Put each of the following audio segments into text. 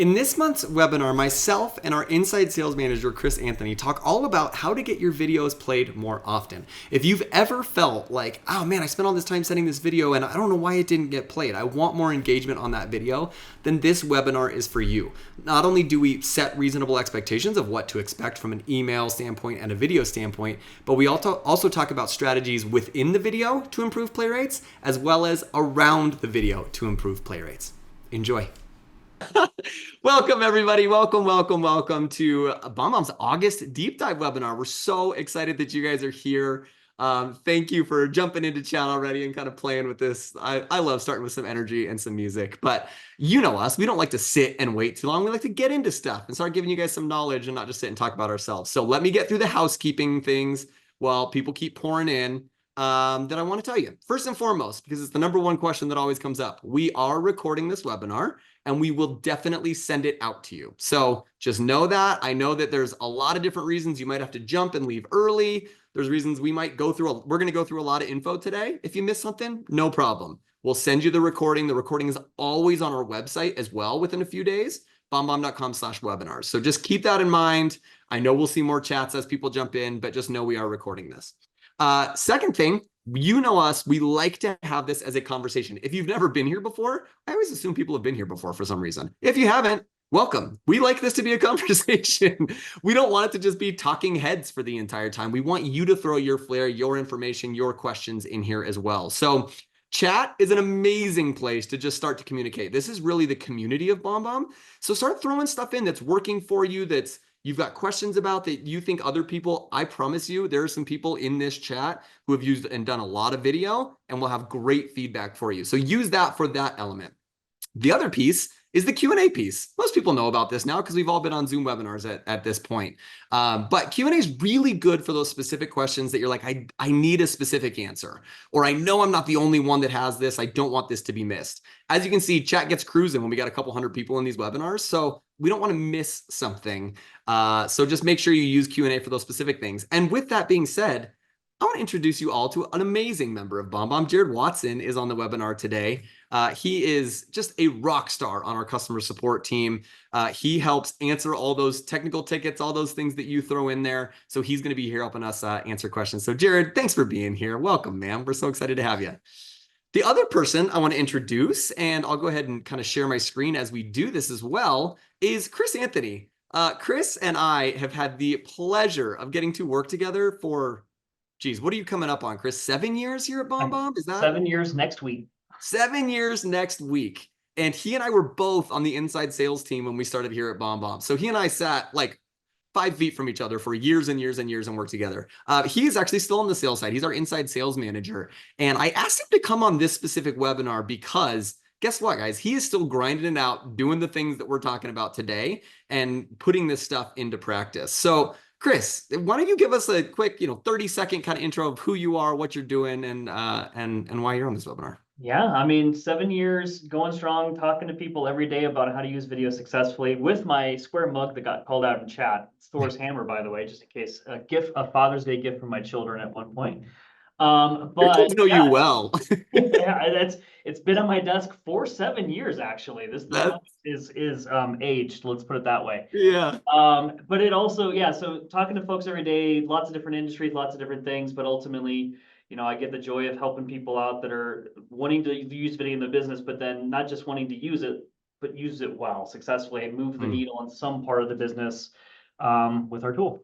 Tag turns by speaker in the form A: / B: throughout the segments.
A: In this month's webinar, myself and our inside sales manager, Chris Anthony, talk all about how to get your videos played more often. If you've ever felt like, oh man, I spent all this time setting this video and I don't know why it didn't get played, I want more engagement on that video, then this webinar is for you. Not only do we set reasonable expectations of what to expect from an email standpoint and a video standpoint, but we also talk about strategies within the video to improve play rates, as well as around the video to improve play rates. Enjoy. Welcome, everybody. Welcome to BombBomb's August Deep Dive webinar. We're so excited that you guys are here. Thank you for jumping into chat already and kind of playing with this. I love starting with some energy and some music, but you know us. We don't like to sit and wait too long. We like to get into stuff and start giving you guys some knowledge and not just sit and talk about ourselves. So let me get through the housekeeping things while people keep pouring in. That I want to tell you. First and foremost, because it's the number one question that always comes up, we are recording this webinar and we will definitely send it out to you. So just know that. I know that there's a lot of different reasons you might have to jump and leave early. There's reasons we might go through, we're going to go through a lot of info today. If you miss something, no problem. We'll send you the recording. The recording is always on our website as well within a few days, bombbomb.com/webinars. So just keep that in mind. I know we'll see more chats as people jump in, but just know we are recording this. Second thing, you know us, we like to have this as a conversation. If you've never been here before, I always assume people have been here before for some reason. If you haven't, welcome. We like this to be a conversation. We don't want it to just be talking heads for the entire time. We want you to throw your flair, your information, your questions in here as well. So chat is an amazing place to just start to communicate. This is really the community of BombBomb. So start throwing stuff in that's working for you, that's you've got questions about that you think other people, I promise you, there are some people in this chat who have used and done a lot of video and will have great feedback for you. So use that for that element. The other piece is the Q&A piece. Most people know about this now because we've all been on Zoom webinars at this point. But Q&A is really good for those specific questions that you're like, I need a specific answer, or I know I'm not the only one that has this. I don't want this to be missed. As you can see, chat gets cruising when we got a couple hundred people in these webinars. So we don't want to miss something. So just make sure you use Q&A for those specific things. And with that being said, I want to introduce you all to an amazing member of BombBomb. Jared Watson is on the webinar today. He is just a rock star on our customer support team. He helps answer all those technical tickets, all those things that you throw in there. So he's going to be here helping us answer questions. So Jared, thanks for being here. Welcome, man. We're so excited to have you. The other person I want to introduce, and I'll go ahead and kind of share my screen as we do this as well, is Chris Anthony. Chris and I have had the pleasure of getting to work together for, geez, what are you coming up on, Chris? 7 years here at BombBomb? Is that
B: 7 years next week?
A: 7 years next week. And he and I were both on the inside sales team when we started here at BombBomb. So he and I sat like 5 feet from each other for years and years and years and worked together. He is actually still on the sales side. He's our inside sales manager. And I asked him to come on this specific webinar because guess what, guys? He is still grinding it out, doing the things that we're talking about today and putting this stuff into practice. So Chris, why don't you give us a quick, 30-second kind of intro of who you are, what you're doing, and why you're on this webinar.
B: Yeah, I mean, 7 years going strong, talking to people every day about how to use video successfully with my square mug that got called out in chat. It's Thor's hammer, by the way, just in case. A Father's Day gift from my children at one point.
A: Your
B: But
A: kids know you well.
B: yeah, it's been on my desk for 7 years actually. This mug is aged, let's put it that way.
A: Yeah.
B: But it also, yeah, so talking to folks every day, lots of different industries, lots of different things, but ultimately, I get the joy of helping people out that are wanting to use video in the business, but then not just wanting to use it, but use it well, successfully, and move the needle in some part of the business with our tool.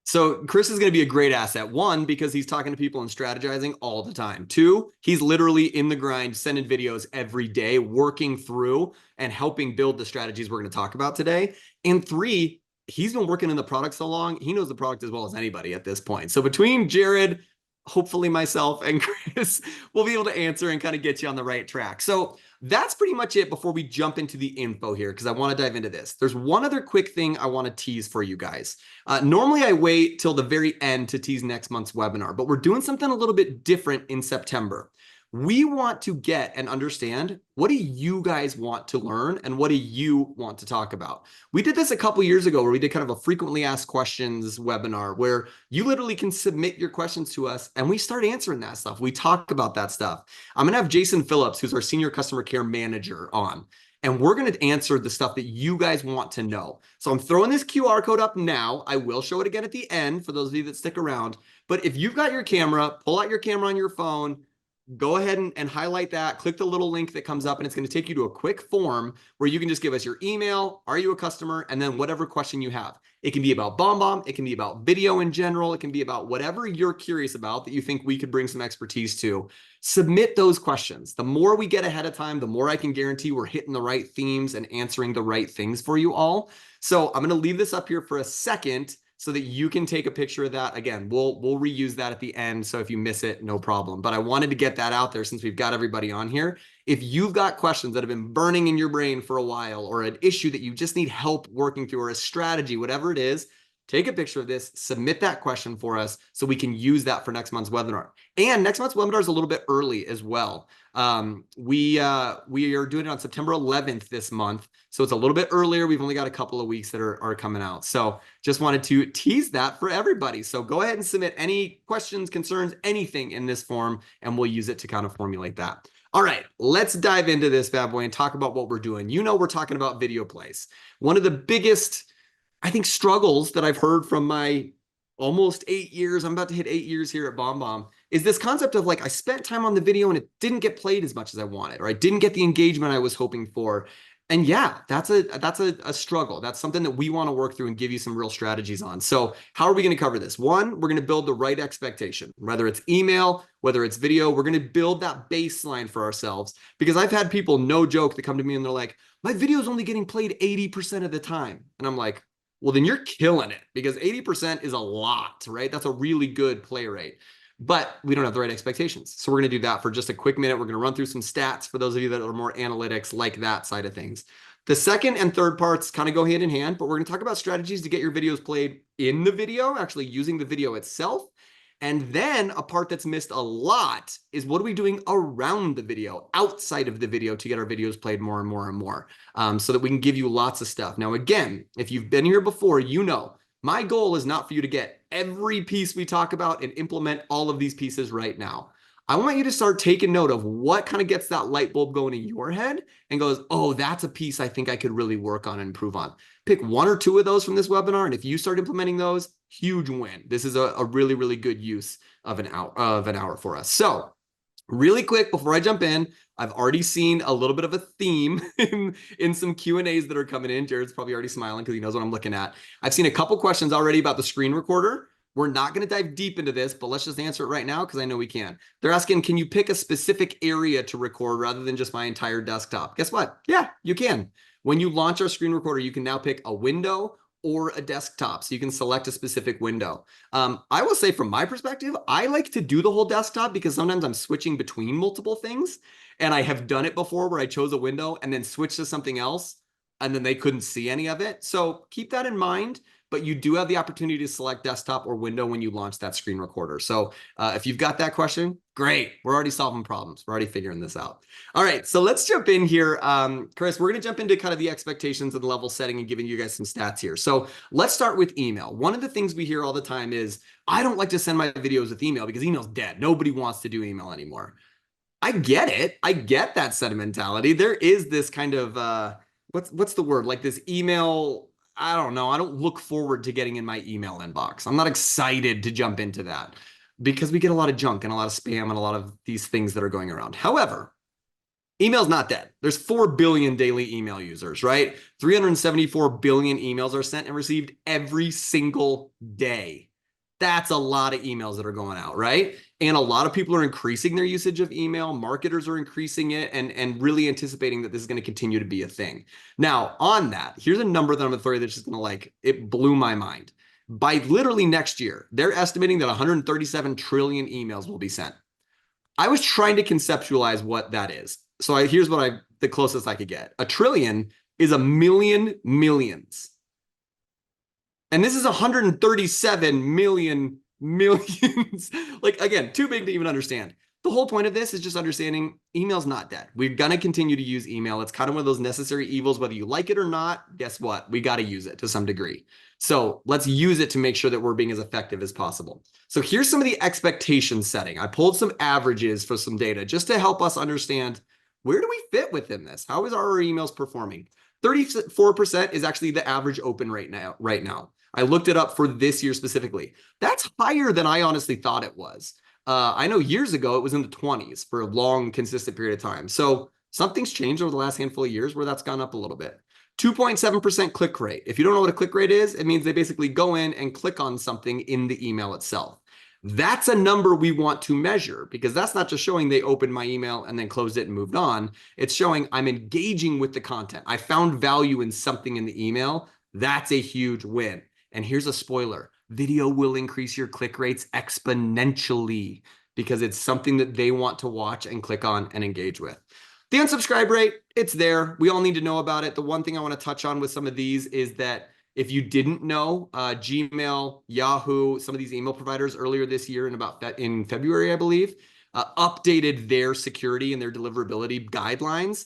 A: So Chris is going to be a great asset. One, because he's talking to people and strategizing all the time. Two, he's literally in the grind, sending videos every day, working through and helping build the strategies we're going to talk about today. And three, he's been working in the product so long, he knows the product as well as anybody at this point. So between Jared, hopefully myself, and Chris, we'll be able to answer and kind of get you on the right track. So that's pretty much it before we jump into the info here, because I want to dive into this. There's one other quick thing I want to tease for you guys. Normally I wait till the very end to tease next month's webinar, but we're doing something a little bit different in September. We want to get and understand, what do you guys want to learn and what do you want to talk about? We did this a couple years ago where we did kind of a frequently asked questions webinar where you literally can submit your questions to us and we start answering that stuff. We talk about that stuff. I'm going to have Jason Phillips, who's our senior customer care manager, on. And we're going to answer the stuff that you guys want to know. So I'm throwing this QR code up now. I will show it again at the end for those of you that stick around. But if you've got your camera, pull out your camera on your phone, go ahead and highlight that, click the little link that comes up, and it's going to take you to a quick form where you can just give us your email, are you a customer, and then whatever question you have. It can be about BombBomb, it can be about video in general, it can be about whatever you're curious about that you think we could bring some expertise to. Submit those questions. The more we get ahead of time, the more I can guarantee we're hitting the right themes and answering the right things for you all. So I'm going to leave this up here for a second so that you can take a picture of that. Again, we'll reuse that at the end. So if you miss it, no problem. But I wanted to get that out there since we've got everybody on here. If you've got questions that have been burning in your brain for a while, or an issue that you just need help working through, or a strategy, whatever it is, take a picture of this, submit that question for us so we can use that for next month's webinar. And next month's webinar is a little bit early as well. We are doing it on September 11th this month. So it's a little bit earlier. We've only got a couple of weeks that are coming out. So just wanted to tease that for everybody. So go ahead and submit any questions, concerns, anything in this form, and we'll use it to kind of formulate that. All right, let's dive into this bad boy and talk about what we're doing. You know, we're talking about video plays. One of the biggest, I think, struggles that I've heard from my almost 8 years, I'm about to hit 8 years here at BombBomb, is this concept of like, I spent time on the video and it didn't get played as much as I wanted, or I didn't get the engagement I was hoping for. And yeah, that's a struggle. That's something that we want to work through and give you some real strategies on. So how are we going to cover this? One, we're going to build the right expectation, whether it's email, whether it's video. We're going to build that baseline for ourselves, because I've had people, no joke, that come to me and they're like, my video is only getting played 80% of the time. And I'm like, well, then you're killing it, because 80% is a lot, right? That's a really good play rate. But we don't have the right expectations. So we're going to do that for just a quick minute. We're going to run through some stats for those of you that are more analytics, like that side of things. The second and third parts kind of go hand in hand, but we're going to talk about strategies to get your videos played in the video, actually using the video itself. And then a part that's missed a lot is, what are we doing around the video, outside of the video, to get our videos played more and more and more, so that we can give you lots of stuff. Now, again, if you've been here before, you know, my goal is not for you to get every piece we talk about and implement all of these pieces right now. I want you to start taking note of what kind of gets that light bulb going in your head and goes, oh, that's a piece I think I could really work on and improve on. Pick one or two of those from this webinar, and if you start implementing those, huge win. This is a really, really good use of an hour for us. So really quick, before I jump in, I've already seen a little bit of a theme in some Q&As that are coming in. Jared's probably already smiling because he knows what I'm looking at. I've seen a couple questions already about the screen recorder. We're not going to dive deep into this, but let's just answer it right now because I know we can. They're asking, can you pick a specific area to record rather than just my entire desktop? Guess what? Yeah, you can. When you launch our screen recorder, you can now pick a window or a desktop, so you can select a specific window. I will say, from my perspective, I like to do the whole desktop because sometimes I'm switching between multiple things, and I have done it before where I chose a window and then switched to something else, and then they couldn't see any of it. So keep that in mind, but you do have the opportunity to select desktop or window when you launch that screen recorder. So if you've got that question, great. We're already solving problems. We're already figuring this out. All right, so let's jump in here. Chris, we're going to jump into kind of the expectations and level setting and giving you guys some stats here. So let's start with email. One of the things we hear all the time is, I don't like to send my videos with email because email's dead. Nobody wants to do email anymore. I get it. I get that sentimentality. There is this kind of, what's the word? Like this email, I don't know. I don't look forward to getting in my email inbox. I'm not excited to jump into that because we get a lot of junk and a lot of spam and a lot of these things that are going around. However, email's not dead. There's 4 billion daily email users, right? 374 billion emails are sent and received every single day. That's a lot of emails that are going out, right? And a lot of people are increasing their usage of email. Marketers are increasing it and really anticipating that this is going to continue to be a thing. Now, on that, here's a number that I'm going to throw you that's just going to, it blew my mind. By literally next year, they're estimating that 137 trillion emails will be sent. I was trying to conceptualize what that is. So here's what the closest I could get. A trillion is a million millions. And this is 137 million millions. Like, again, too big to even understand. The whole point of this is just understanding email's not dead. We're going to continue to use email. It's kind of one of those necessary evils, whether you like it or not. Guess what? We got to use it to some degree. So let's use it to make sure that we're being as effective as possible. So here's some of the expectation setting. I pulled some averages for some data just to help us understand where do we fit within this? How is our emails performing? 34% is actually the average open rate now. I looked it up for this year specifically. That's higher than I honestly thought it was. I know years ago it was in the 20s for a long, consistent period of time. So something's changed over the last handful of years where that's gone up a little bit. 2.7% click rate. If you don't know what a click rate is, it means they basically go in and click on something in the email itself. That's a number we want to measure because that's not just showing they opened my email and then closed it and moved on. It's showing I'm engaging with the content. I found value in something in the email. That's a huge win. And here's a spoiler. Video will increase your click rates exponentially because it's something that they want to watch and click on and engage with. The unsubscribe rate, it's there. We all need to know about it. The one thing I want to touch on with some of these is that if you didn't know, Gmail, Yahoo, some of these email providers earlier this year in February, I believe, updated their security and their deliverability guidelines.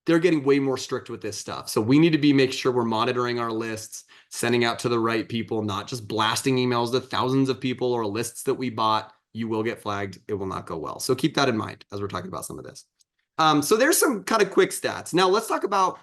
A: They're getting way more strict with this stuff. So we need to make sure we're monitoring our lists, sending out to the right people, not just blasting emails to thousands of people or lists that we bought. You will get flagged. It will not go well. So keep that in mind as we're talking about some of this. So there's some kind of quick stats. Now let's talk about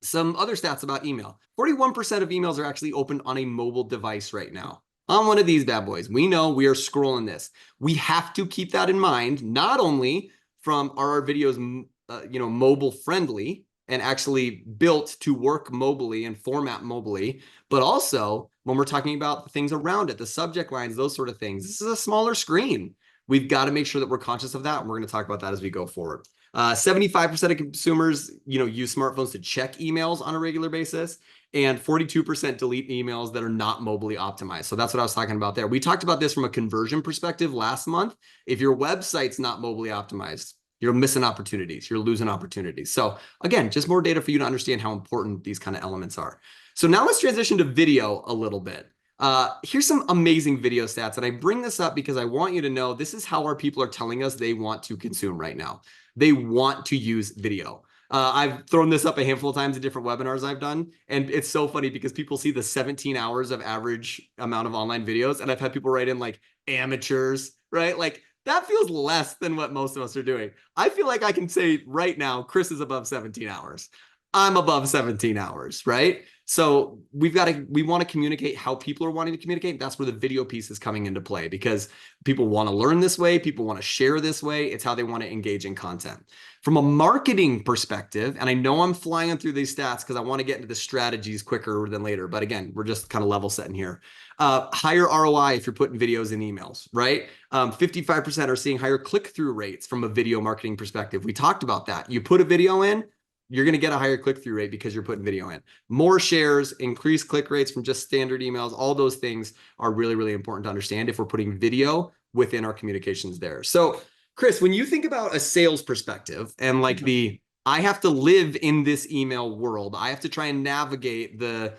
A: some other stats about email. 41% of emails are actually opened on a mobile device right now. On one of these bad boys. We know we are scrolling this. We have to keep that in mind, not only from are our videos mobile friendly and actually built to work mobily and format mobily, but also when we're talking about the things around it, the subject lines, those sort of things. This is a smaller screen. We've got to make sure that we're conscious of that, and we're going to talk about that as we go forward. 75% of consumers, use smartphones to check emails on a regular basis, and 42% delete emails that are not mobily optimized. So that's what I was talking about there. We talked about this from a conversion perspective last month. If your website's not mobily optimized, you're missing opportunities. You're losing opportunities. So again, just more data for you to understand how important these kind of elements are. So now let's transition to video a little bit. Here's some amazing video stats, and I bring this up because I want you to know this is how our people are telling us they want to consume right now. They want to use video. I've thrown this up a handful of times in different webinars I've done, and it's so funny because people see the 17 hours of average amount of online videos, and I've had people write in like amateurs, right? Like that feels less than what most of us are doing. I feel like I can say right now, Chris is above 17 hours. I'm above 17 hours, right? So we want to communicate how people are wanting to communicate. That's where the video piece is coming into play because people want to learn this way. People want to share this way. It's how they want to engage in content. From a marketing perspective, and I know I'm flying through these stats because I want to get into the strategies quicker than later, but again, we're just kind of level setting here. Higher ROI if you're putting videos in emails, right? 55% are seeing higher click-through rates from a video marketing perspective. We talked about that. You put a video in, you're going to get a higher click-through rate because you're putting video in. More shares, increased click rates from just standard emails, all those things are really, really important to understand if we're putting video within our communications there. So, Chris, when you think about a sales perspective and like I have to live in this email world, I have to try and navigate the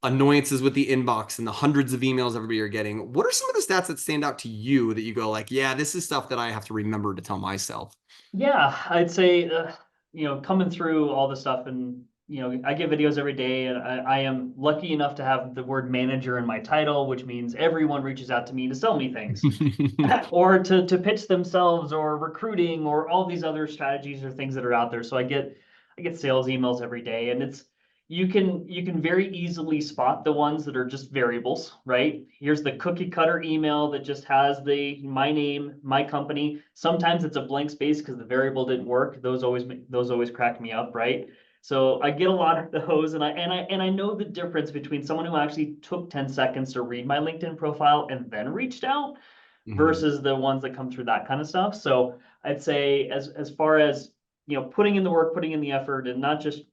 A: annoyances with the inbox and the hundreds of emails everybody are getting. What are some of the stats that stand out to you that you go like, yeah, this is stuff that I have to remember to tell myself?
B: Yeah, I'd say, coming through all the stuff and, I get videos every day and I am lucky enough to have the word manager in my title, which means everyone reaches out to me to sell me things or to pitch themselves or recruiting or all these other strategies or things that are out there. So I get sales emails every day, and you can very easily spot the ones that are just variables, right? Here's the cookie cutter email that just has my name, my company. Sometimes it's a blank space because the variable didn't work. Those always crack me up, right? So I get a lot of those, and I know the difference between someone who actually took 10 seconds to read my LinkedIn profile and then reached out versus the ones that come through that kind of stuff. So I'd say as far as putting in the work, putting in the effort, and not just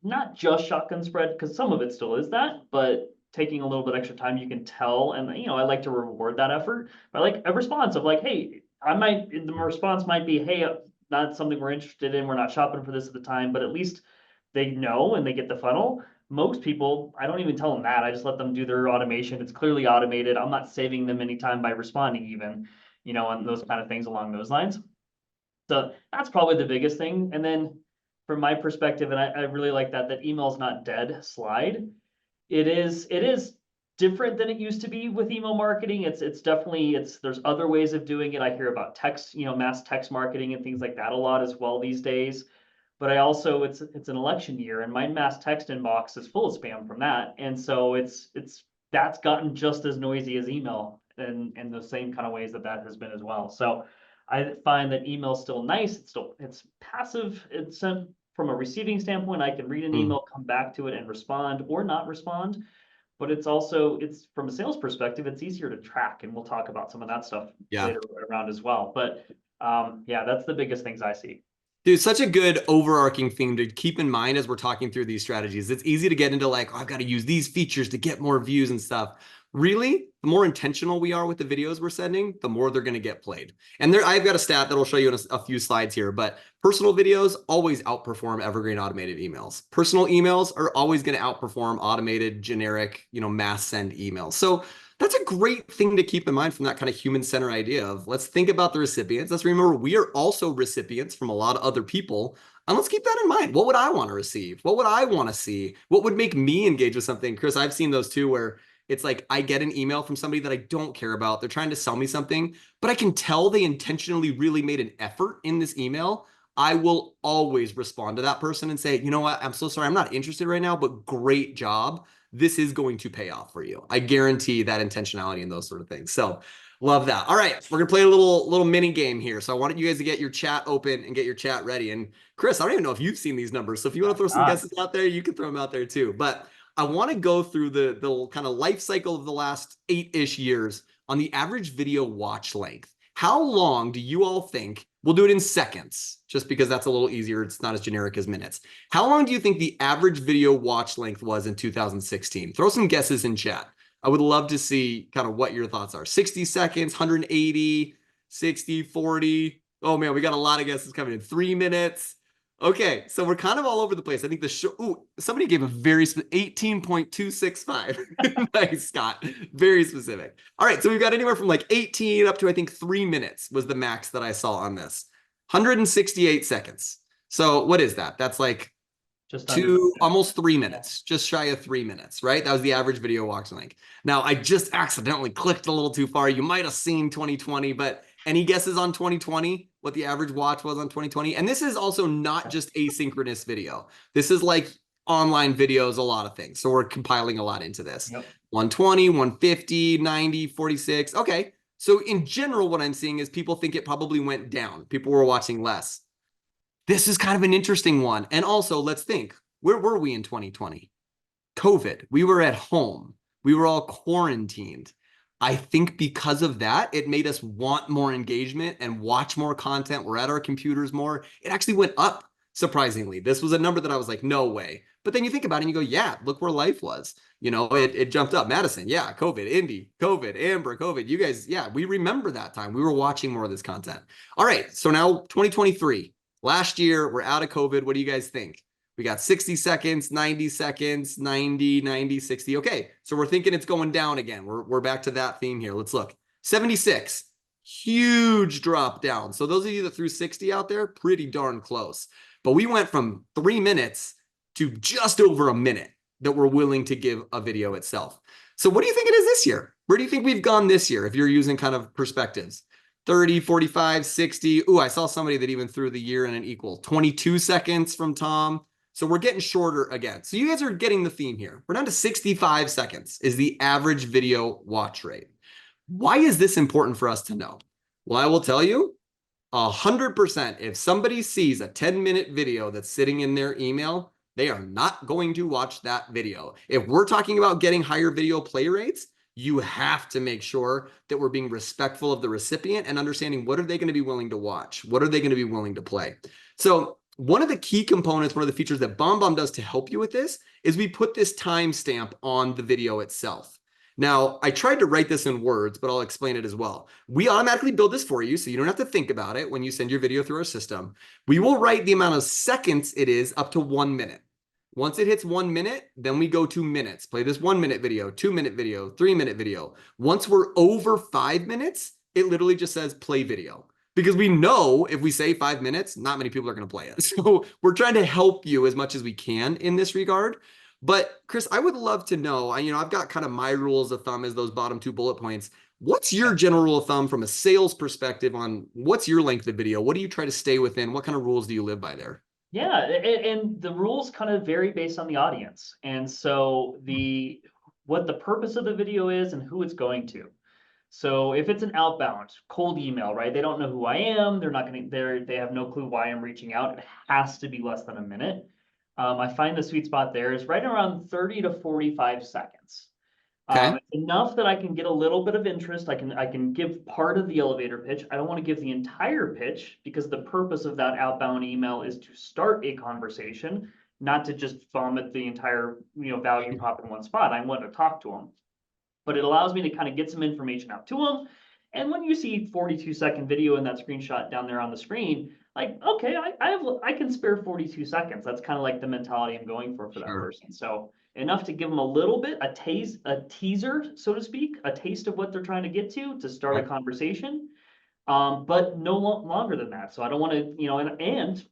B: shotgun spread, because some of it still is that, but taking a little bit extra time, you can tell. And I like to reward that effort. But I like a response of like, hey, the response might be, hey, not something we're interested in. We're not shopping for this at the time, but at least they know and they get the funnel. Most people, I don't even tell them that. I just let them do their automation. It's clearly automated. I'm not saving them any time by responding even, and those kind of things along those lines. So that's probably the biggest thing. And then from my perspective, and I really like that email's not dead slide. It is different than it used to be with email marketing. It's definitely, there's other ways of doing it. I hear about text, mass text marketing and things like that a lot as well these days. but I also, it's an election year and my mass text inbox is full of spam from that. And so that's gotten just as noisy as email and the same kind of ways that has been as well. So I find that email's still nice. It's passive. It's sent from a receiving standpoint. I can read an email, come back to it and respond or not respond. But it's from a sales perspective, it's easier to track, and we'll talk about some of that stuff later around as well. But yeah, that's the biggest things I see.
A: Dude, such a good overarching theme to keep in mind as we're talking through these strategies. It's easy to get into like, oh, I've got to use these features to get more views and stuff. Really, the more intentional we are with the videos we're sending, the more they're going to get played. And I've got a stat that I'll show you in a few slides here, but personal videos always outperform evergreen automated emails. Personal emails are always going to outperform automated, generic, mass send emails. So that's a great thing to keep in mind from that kind of human-centered idea of let's think about the recipients. Let's remember we are also recipients from a lot of other people. And let's keep that in mind. What would I want to receive? What would I want to see? What would make me engage with something? Chris, I've seen those too, where it's like I get an email from somebody that I don't care about. They're trying to sell me something, but I can tell they intentionally really made an effort in this email. I will always respond to that person and say, you know what? I'm so sorry. I'm not interested right now, but great job. This is going to pay off for you. I guarantee that intentionality and those sort of things. So love that. All right, we're gonna play a little mini game here. So I wanted you guys to get your chat open and get your chat ready. And Chris, I don't even know if you've seen these numbers. So if you want to throw some guesses out there, you can throw them out there too. But I want to go through the kind of life cycle of the last 8-ish years on the average video watch length. How long do you all think, we'll do it in seconds, just because that's a little easier. It's not as generic as minutes. How long do you think the average video watch length was in 2016? Throw some guesses in chat. I would love to see kind of what your thoughts are. 60 seconds, 180, 60, 40. Oh man, we got a lot of guesses coming in. 3 minutes. Okay, so we're kind of all over the place. I think the show, somebody gave a very 18.265. Nice, Scott. Very specific. All right, so we've got anywhere from like 18 up to I think 3 minutes was the max that I saw on this. 168 seconds. So what is that? That's like just almost 3 minutes, just shy of 3 minutes, right? That was the average video watch length. Now, I just accidentally clicked a little too far. You might have seen 2020, but any guesses on 2020? What the average watch was on 2020? And this is also not just asynchronous video. This is like online videos, a lot of things. So we're compiling a lot into this. 120, 150, 90, 46. Okay. So in general, what I'm seeing is people think it probably went down. People were watching less. This is kind of an interesting one. And also, let's think, where were we in 2020? COVID. We were at home. We were all quarantined. I think because of that, it made us want more engagement and watch more content. We're at our computers more. It actually went up, surprisingly. This was a number that I was like, no way. But then you think about it and you go, yeah, look where life was. It jumped up. Madison, yeah, COVID, Indy, COVID, Amber, COVID. You guys, yeah, we remember that time. We were watching more of this content. All right, so now 2023. Last year, we're out of COVID. What do you guys think? We got 60 seconds, 90 seconds, 90, 90, 60. Okay, so we're thinking it's going down again. We're back to that theme here. Let's look. 76, huge drop down. So those of you that threw 60 out there, pretty darn close. But we went from 3 minutes to just over a minute that we're willing to give a video itself. So what do you think it is this year? Where do you think we've gone this year if you're using kind of perspectives? 30, 45, 60. Ooh, I saw somebody that even threw the year in an equal. 22 seconds from Tom. So we're getting shorter again. So you guys are getting the theme here. We're down to 65 seconds is the average video watch rate. Why is this important for us to know? Well, I will tell you 100%. If somebody sees a 10-minute video that's sitting in their email, they are not going to watch that video. If we're talking about getting higher video play rates, you have to make sure that we're being respectful of the recipient and understanding what are they going to be willing to watch? What are they going to be willing to play? So one of the key components, one of the features that BombBomb does to help you with this is we put this timestamp on the video itself. Now, I tried to write this in words, but I'll explain it as well. We automatically build this for you, so you don't have to think about it when you send your video through our system. We will write the amount of seconds it is up to 1 minute. Once it hits 1 minute, then we go to minutes. Play this 1 minute video, 2 minute video, 3 minute video. Once we're over 5 minutes, it literally just says play video. Because we know if we say 5 minutes, not many people are going to play it. So we're trying to help you as much as we can in this regard. But Chris, I would love to know, I've got kind of my rules of thumb as those bottom 2 bullet points. What's your general rule of thumb from a sales perspective on what's your length of video? What do you try to stay within? What kind of rules do you live by there?
B: Yeah, and the rules kind of vary based on the audience. And so what the purpose of the video is and who it's going to. So if it's an outbound cold email, right? They don't know who I am. They're not going to, they have no clue why I'm reaching out. It has to be less than a minute. I find the sweet spot there is right around 30 to 45 seconds.
A: Okay.
B: Enough that I can get a little bit of interest. I can give part of the elevator pitch. I don't want to give the entire pitch because the purpose of that outbound email is to start a conversation, not to just vomit the entire, value prop in one spot. I want to talk to them, but it allows me to kind of get some information out to them. And when you see 42-second video in that screenshot down there on the screen, like, okay, I can spare 42 seconds. That's kind of like the mentality I'm going for that
A: Sure.
B: person. So enough to give them a little bit, a teaser, so to speak, a taste of what they're trying to get to start a
A: Yep.
B: conversation. But no longer than that. So I don't want to, and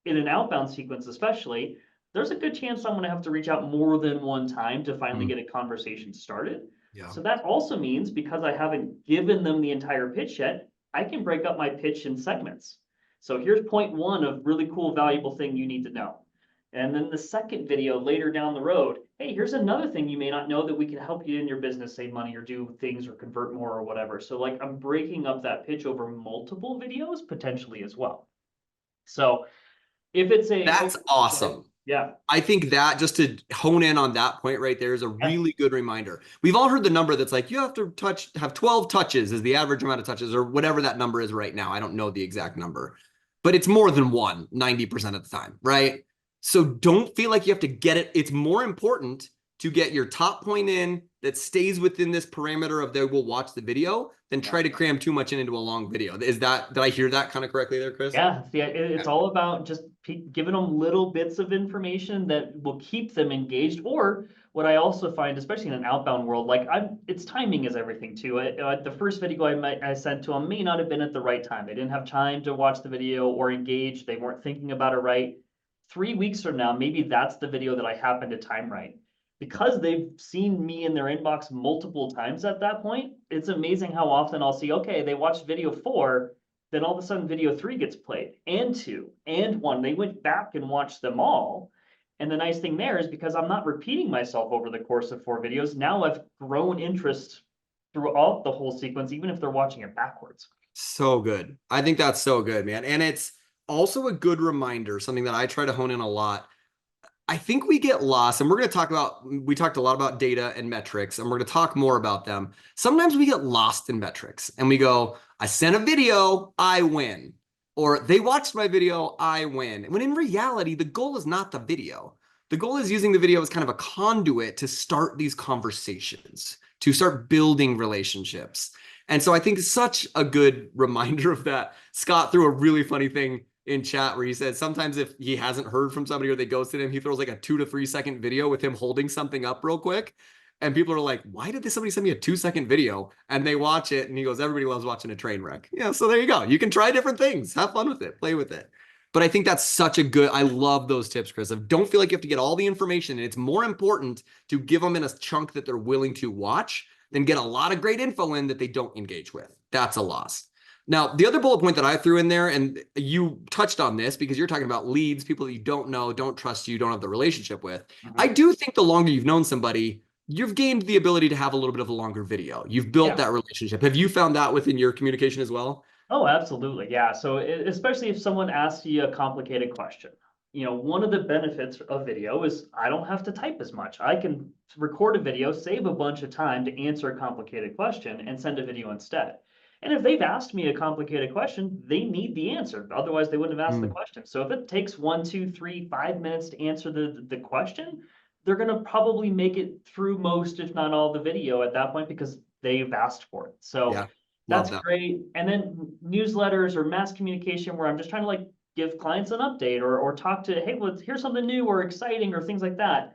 B: in an outbound sequence, especially, there's a good chance I'm going to have to reach out more than one time to finally
A: Mm,
B: get a conversation started.
A: yeah.
B: So that also means because I haven't given them the entire pitch yet, I can break up my pitch in segments. So here's point one of really cool, valuable thing you need to know. And then the second video later down the road, hey, here's another thing you may not know that we can help you in your business save money or do things or convert more or whatever. So like I'm breaking up that pitch over multiple videos potentially as well. So if it's
A: That's awesome.
B: yeah,
A: I think that just to hone in on that point right there is a
B: yeah,
A: really good reminder. We've all heard the number that's like you have to have 12 touches is the average amount of touches or whatever that number is right now. I don't know the exact number, but it's more than one 90% of the time, right? So don't feel like you have to get it. It's more important to get your top point in that stays within this parameter of they will watch the video than
B: yeah.
A: try to cram too much into a long video. Did I hear that kind of correctly there, Chris?
B: Yeah, it's all about just giving them little bits of information that will keep them engaged. Or what I also find, especially in an outbound world, like it's timing is everything too. The first video I sent to them may not have been at the right time. They didn't have time to watch the video or engage. They weren't thinking about it right. 3 weeks from now, maybe that's the video that I happen to time right. Because they've seen me in their inbox multiple times at that point, it's amazing how often I'll see, okay, they watched video 4, then all of a sudden video 3 gets played, and 2, and 1. They went back and watched them all. And the nice thing there is because I'm not repeating myself over the course of 4 videos, now I've grown interest throughout the whole sequence, even if they're watching it backwards.
A: So good. I think that's so good, man. And it's also a good reminder, something that I try to hone in a lot. I think we get lost, and we talked a lot about data and metrics, and we're going to talk more about them. Sometimes we get lost in metrics and we go, I sent a video, I win. Or they watched my video, I win. When in reality, the goal is not the video. The goal is using the video as kind of a conduit to start these conversations, to start building relationships. And so I think such a good reminder of that. Scott threw a really funny thing in chat where he said sometimes if he hasn't heard from somebody or they ghosted him, he throws like a 2 to 3 second video with him holding something up real quick. And people are like, why did somebody send me a 2 second video? And they watch it and he goes, everybody loves watching a train wreck. Yeah, so there you go. You can try different things. Have fun with it. Play with it. But I think that's such a good, I love those tips, Chris. Of don't feel like you have to get all the information. And it's more important to give them in a chunk that they're willing to watch than get a lot of great info in that they don't engage with. That's a loss. Now, the other bullet point that I threw in there, and you touched on this because you're talking about leads, people that you don't know, don't trust you, don't have the relationship with. I do think the longer you've known somebody, you've gained the ability to have a little bit of a longer video. You've built
B: Yeah.
A: that relationship. Have you found that within your communication as well?
B: Oh, absolutely. Yeah. So especially if someone asks you a complicated question, one of the benefits of video is I don't have to type as much. I can record a video, save a bunch of time to answer a complicated question and send a video instead. And if they've asked me a complicated question, they need the answer. Otherwise, they wouldn't have asked the question. So if it takes 1, 2, 3, 5 minutes to answer the question, they're going to probably make it through most, if not all, the video at that point because they've asked for it. So
A: Yeah, love
B: that's
A: that.
B: great. And then newsletters or mass communication where I'm just trying to like give clients an update or talk to, hey, well, here's something new or exciting or things like that.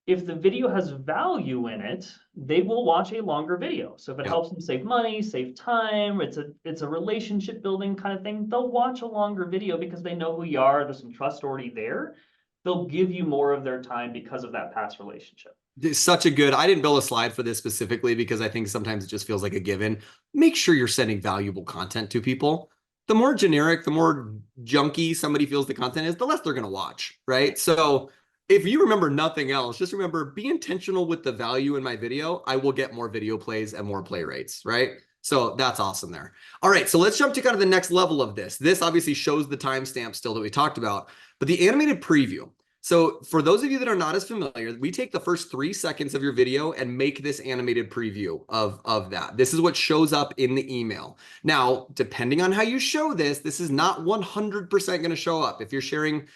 B: If the video has value in it, they will watch a longer video. So if it
A: Yeah.
B: helps them save money, save time, it's a relationship building kind of thing, they'll watch a longer video because they know who you are. There's some trust already there. They'll give you more of their time because of that past relationship.
A: It's such a good, I didn't build a slide for this specifically because I think sometimes it just feels like a given. Make sure you're sending valuable content to people. the more generic, the more junky somebody feels the content is, the less they're going to watch, right? So if you remember nothing else, just remember, be intentional with the value in my video. I will get more video plays and more play rates, right? So that's awesome there. All right, so let's jump to kind of the next level of this. This obviously shows the timestamp still that we talked about, but the animated preview. So for those of you that are not as familiar, we take the first 3 seconds of your video and make this animated preview of that. This is what shows up in the email. Now, depending on how you show this, this is not 100% going to show up. If you're sharing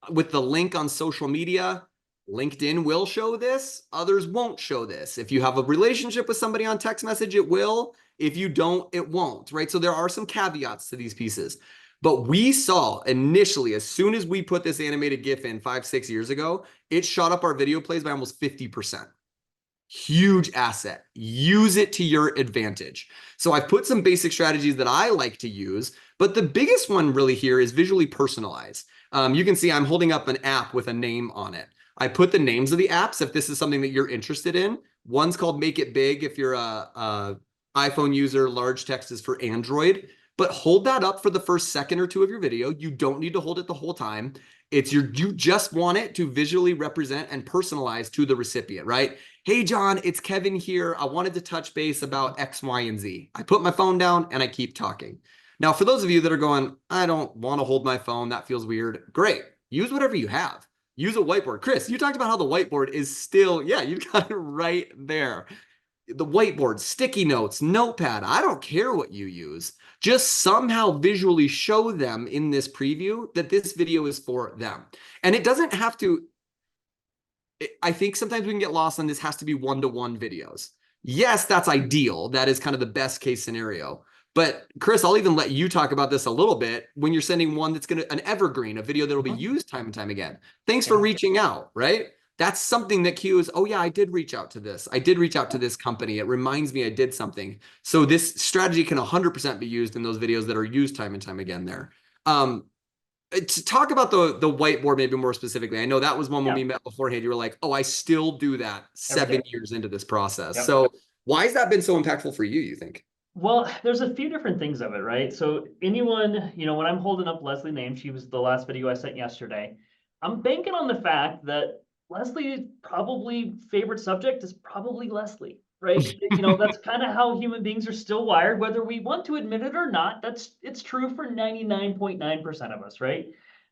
A: with the link on social media, LinkedIn will show this, others won't show this. If you have a relationship with somebody on text message, it will. If you don't, it won't, right? So there are some caveats to these pieces. But we saw initially, as soon as we put this animated GIF in 5-6 years ago, it shot up our video plays by almost 50%. Huge asset. Use it to your advantage. So I've put some basic strategies that I like to use, but the biggest one really here is visually personalize. You can see I'm holding up an app with a name on it. I put the names of the apps if this is something that you're interested in. One's called Make It Big if you're a iPhone user, large text is for Android. But hold that up for the first second or two of your video. You don't need to hold it the whole time. You just want it to visually represent and personalize to the recipient, right? Hey, John, it's Kevin here. I wanted to touch base about X, Y, and Z. I put my phone down and I keep talking. Now, for those of you that are going, I don't want to hold my phone, that feels weird. Great. Use whatever you have. Use a whiteboard. Chris, you talked about how the whiteboard is still, yeah, you got it right there. The whiteboard, sticky notes, notepad, I don't care what you use. Just somehow visually show them in this preview that this video is for them. And it doesn't have to, I think sometimes we can get lost on this has to be one-to-one videos. Yes, that's ideal. That is kind of the best case scenario. But Chris, I'll even let you talk about this a little bit when you're sending one that's an evergreen, a video that will be used time and time again. Thanks for reaching out, right? That's something that cues, oh yeah, I did reach out to this. I did reach out to this company. It reminds me I did something. So this strategy can 100% be used in those videos that are used time and time again there. To talk about the whiteboard maybe more specifically, I know that was one when we met beforehand. You were like, oh, I still do that 7 years into this process. So why has that been so impactful for you, you think?
B: Well, there's a few different things of it, right? So anyone, when I'm holding up Leslie's name, she was the last video I sent yesterday. I'm banking on the fact that Leslie's probably favorite subject is probably Leslie, right? That's kind of how human beings are still wired, whether we want to admit it or not. It's true for 99.9% of us, right?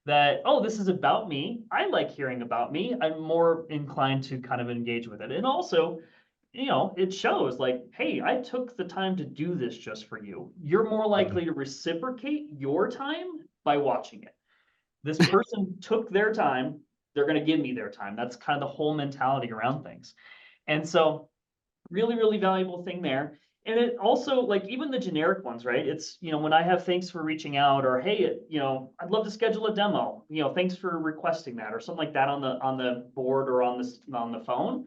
B: That, oh, this is about me. I like hearing about me. I'm more inclined to kind of engage with it. And also, it shows like, hey, I took the time to do this just for you. You're more likely to reciprocate your time by watching it. This person took their time, they're going to give me their time. That's kind of the whole mentality around things. And so really, really valuable thing there. And it also, like, even the generic ones, right? It's, when I have thanks for reaching out, or hey, I'd love to schedule a demo, thanks for requesting that, or something like that on the board or on the phone.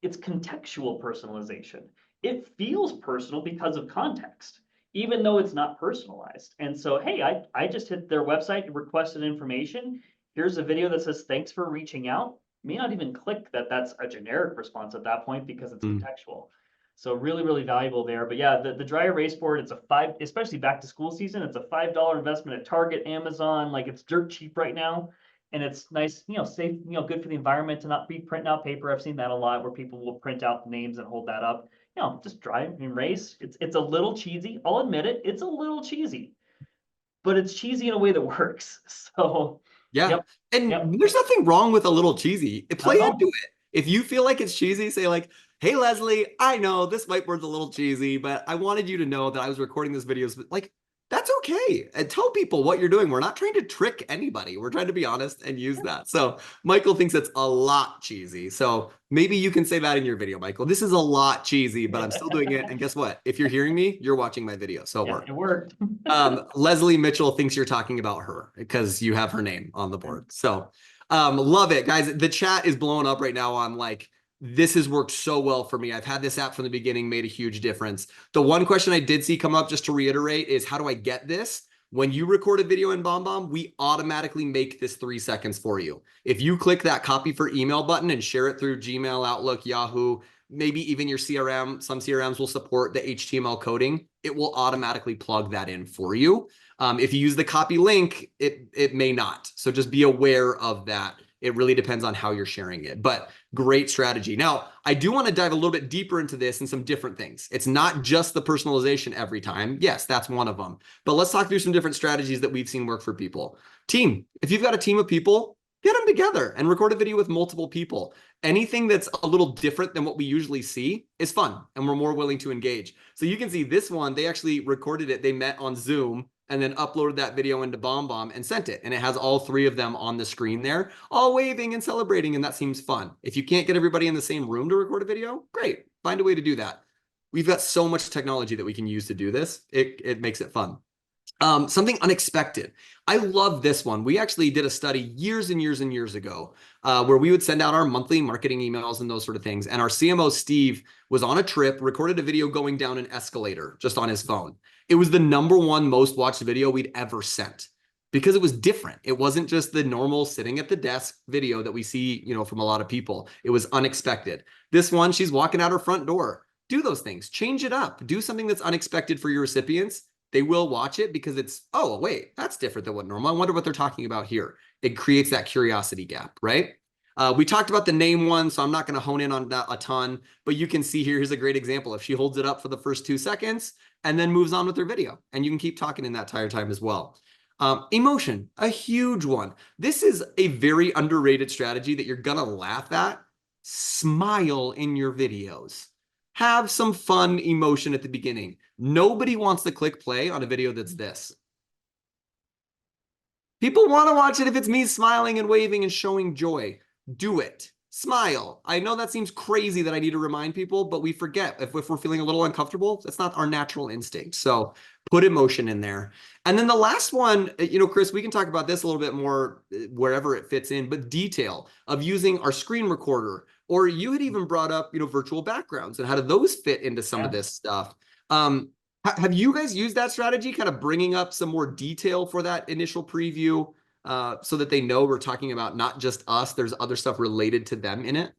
B: It's contextual personalization. It feels personal because of context, even though it's not personalized. And so, hey, I just hit their website and requested information. Here's a video that says, thanks for reaching out. May not even click that that's a generic response at that point because it's contextual. So really, really valuable there. But yeah, the dry erase board, it's especially back to school season, it's a $5 investment at Target, Amazon, like it's dirt cheap right now. And it's nice, safe, good for the environment to not be printing out paper. I've seen that a lot where people will print out the names and hold that up. Just dry erase. It's a little cheesy. I'll admit it. It's a little cheesy, but it's cheesy in a way that works. So
A: yeah. And there's nothing wrong with a little cheesy. Play into it. If you feel like it's cheesy, say like, hey, Leslie, I know this whiteboard's a little cheesy, but I wanted you to know that I was recording this video. Like, that's okay. And tell people what you're doing. We're not trying to trick anybody. We're trying to be honest and use that. So Michael thinks it's a lot cheesy. So maybe you can say that in your video, Michael. This is a lot cheesy, but I'm still doing it. And guess what? If you're hearing me, you're watching my video. So
B: it worked.
A: Leslie Mitchell thinks you're talking about her because you have her name on the board. So love it, guys. The chat is blowing up right now. I'm like, this has worked so well for me. I've had this app from the beginning, made a huge difference. The one question I did see come up, just to reiterate, is how do I get this? When you record a video in BombBomb, we automatically make this 3 seconds for you. If you click that copy for email button and share it through Gmail, Outlook, Yahoo, maybe even your CRM, some CRMs will support the HTML coding. It will automatically plug that in for you. If you use the copy link, it may not. So just be aware of that. It really depends on how you're sharing it, but great strategy. Now, I do want to dive a little bit deeper into this and some different things. It's not just the personalization every time. Yes, that's one of them. But let's talk through some different strategies that we've seen work for people. Team. If you've got a team of people, get them together and record a video with multiple people. Anything that's a little different than what we usually see is fun, and we're more willing to engage. So you can see this one, they actually recorded it. They met on Zoom and then uploaded that video into BombBomb and sent it. And it has all 3 of them on the screen there, all waving and celebrating, and that seems fun. If you can't get everybody in the same room to record a video, great. Find a way to do that. We've got so much technology that we can use to do this. It makes it fun. Something unexpected. I love this one. We actually did a study years and years and years ago where we would send out our monthly marketing emails and those sort of things. And our CMO, Steve, was on a trip, recorded a video going down an escalator just on his phone. It was the #1 most watched video we'd ever sent because it was different. It wasn't just the normal sitting at the desk video that we see, from a lot of people. It was unexpected. This one, she's walking out her front door. Do those things. Change it up. Do something that's unexpected for your recipients. They will watch it because it's, oh, wait, that's different than what normal. I wonder what they're talking about here. It creates that curiosity gap, right? We talked about the name one, so I'm not going to hone in on that a ton, but you can see here's a great example. If she holds it up for the first 2 seconds and then moves on with her video, and you can keep talking in that entire time as well. Emotion, a huge one. This is a very underrated strategy that you're going to laugh at. Smile in your videos. Have some fun emotion at the beginning. Nobody wants to click play on a video that's this. People want to watch it if it's me smiling and waving and showing joy. Do it. Smile. I know that seems crazy that I need to remind people, but we forget if we're feeling a little uncomfortable, that's not our natural instinct. So put emotion in there. And then the last one, Chris, we can talk about this a little bit more wherever it fits in, but detail of using our screen recorder, or you had even brought up, virtual backgrounds and how do those fit into some of this stuff? Have you guys used that strategy, kind of bringing up some more detail for that initial preview? So that they know we're talking about not just us, there's other stuff related to them in it?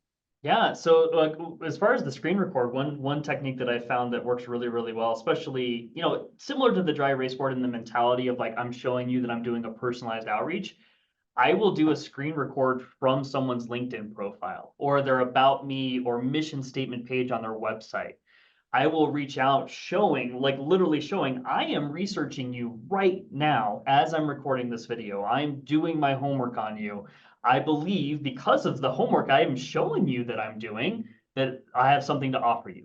B: Yeah, so like as far as the screen record, one technique that I found that works really, really well, especially, similar to the dry erase board in the mentality of like, I'm showing you that I'm doing a personalized outreach. I will do a screen record from someone's LinkedIn profile or their about me or mission statement page on their website. I will reach out showing, like literally showing, I am researching you right now as I'm recording this video. I'm doing my homework on you. I believe because of the homework I am showing you that I'm doing, that I have something to offer you.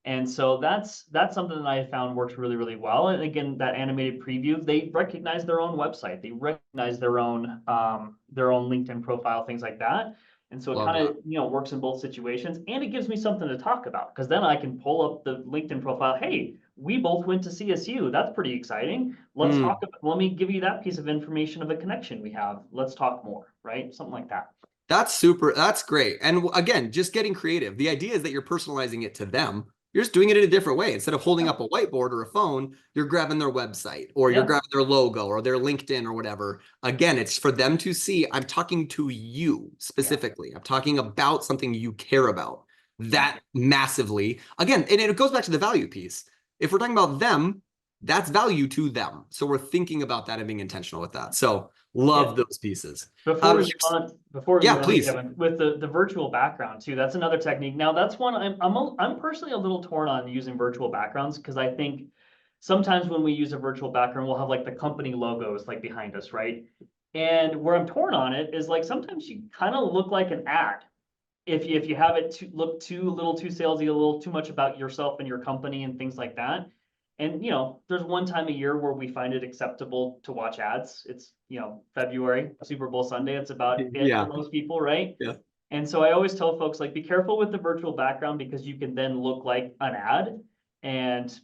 B: And so that's something that I found works really, really well. And again, that animated preview, they recognize their own website, they recognize their own LinkedIn profile, things like that. And so it
A: Love
B: kind
A: that.
B: of, works in both situations, and it gives me something to talk about because then I can pull up the LinkedIn profile. Hey, we both went to CSU. That's pretty exciting. Let's talk about, let me give you that piece of information of a connection we have. Let's talk more, right? Something like that.
A: That's super. That's great. And again, just getting creative. The idea is that you're personalizing it to them. You're just doing it in a different way. Instead of holding
B: Yeah.
A: up a whiteboard or a phone, you're grabbing their website or you're
B: Yeah.
A: grabbing their logo or their LinkedIn or whatever. Again, it's for them to see, I'm talking to you specifically. I'm talking about something you care about that massively. Again, and it goes back to the value piece. If we're talking about them, that's value to them. So we're thinking about that and being intentional with that. So love those pieces.
B: Before we move on,
A: Yeah, please.
B: Kevin, with the virtual background too, that's another technique. Now, that's one I'm personally a little torn on using virtual backgrounds because I think sometimes when we use a virtual background, we'll have like the company logos like behind us, right? And where I'm torn on it is like sometimes you kind of look like an ad if you have it look a little too salesy, a little too much about yourself and your company and things like that. And there's one time a year where we find it acceptable to watch ads. It's February, Super Bowl Sunday. It's about it for
A: Yeah.
B: most people, right?
A: Yeah.
B: And so I always tell folks like be careful with the virtual background because you can then look like an ad, and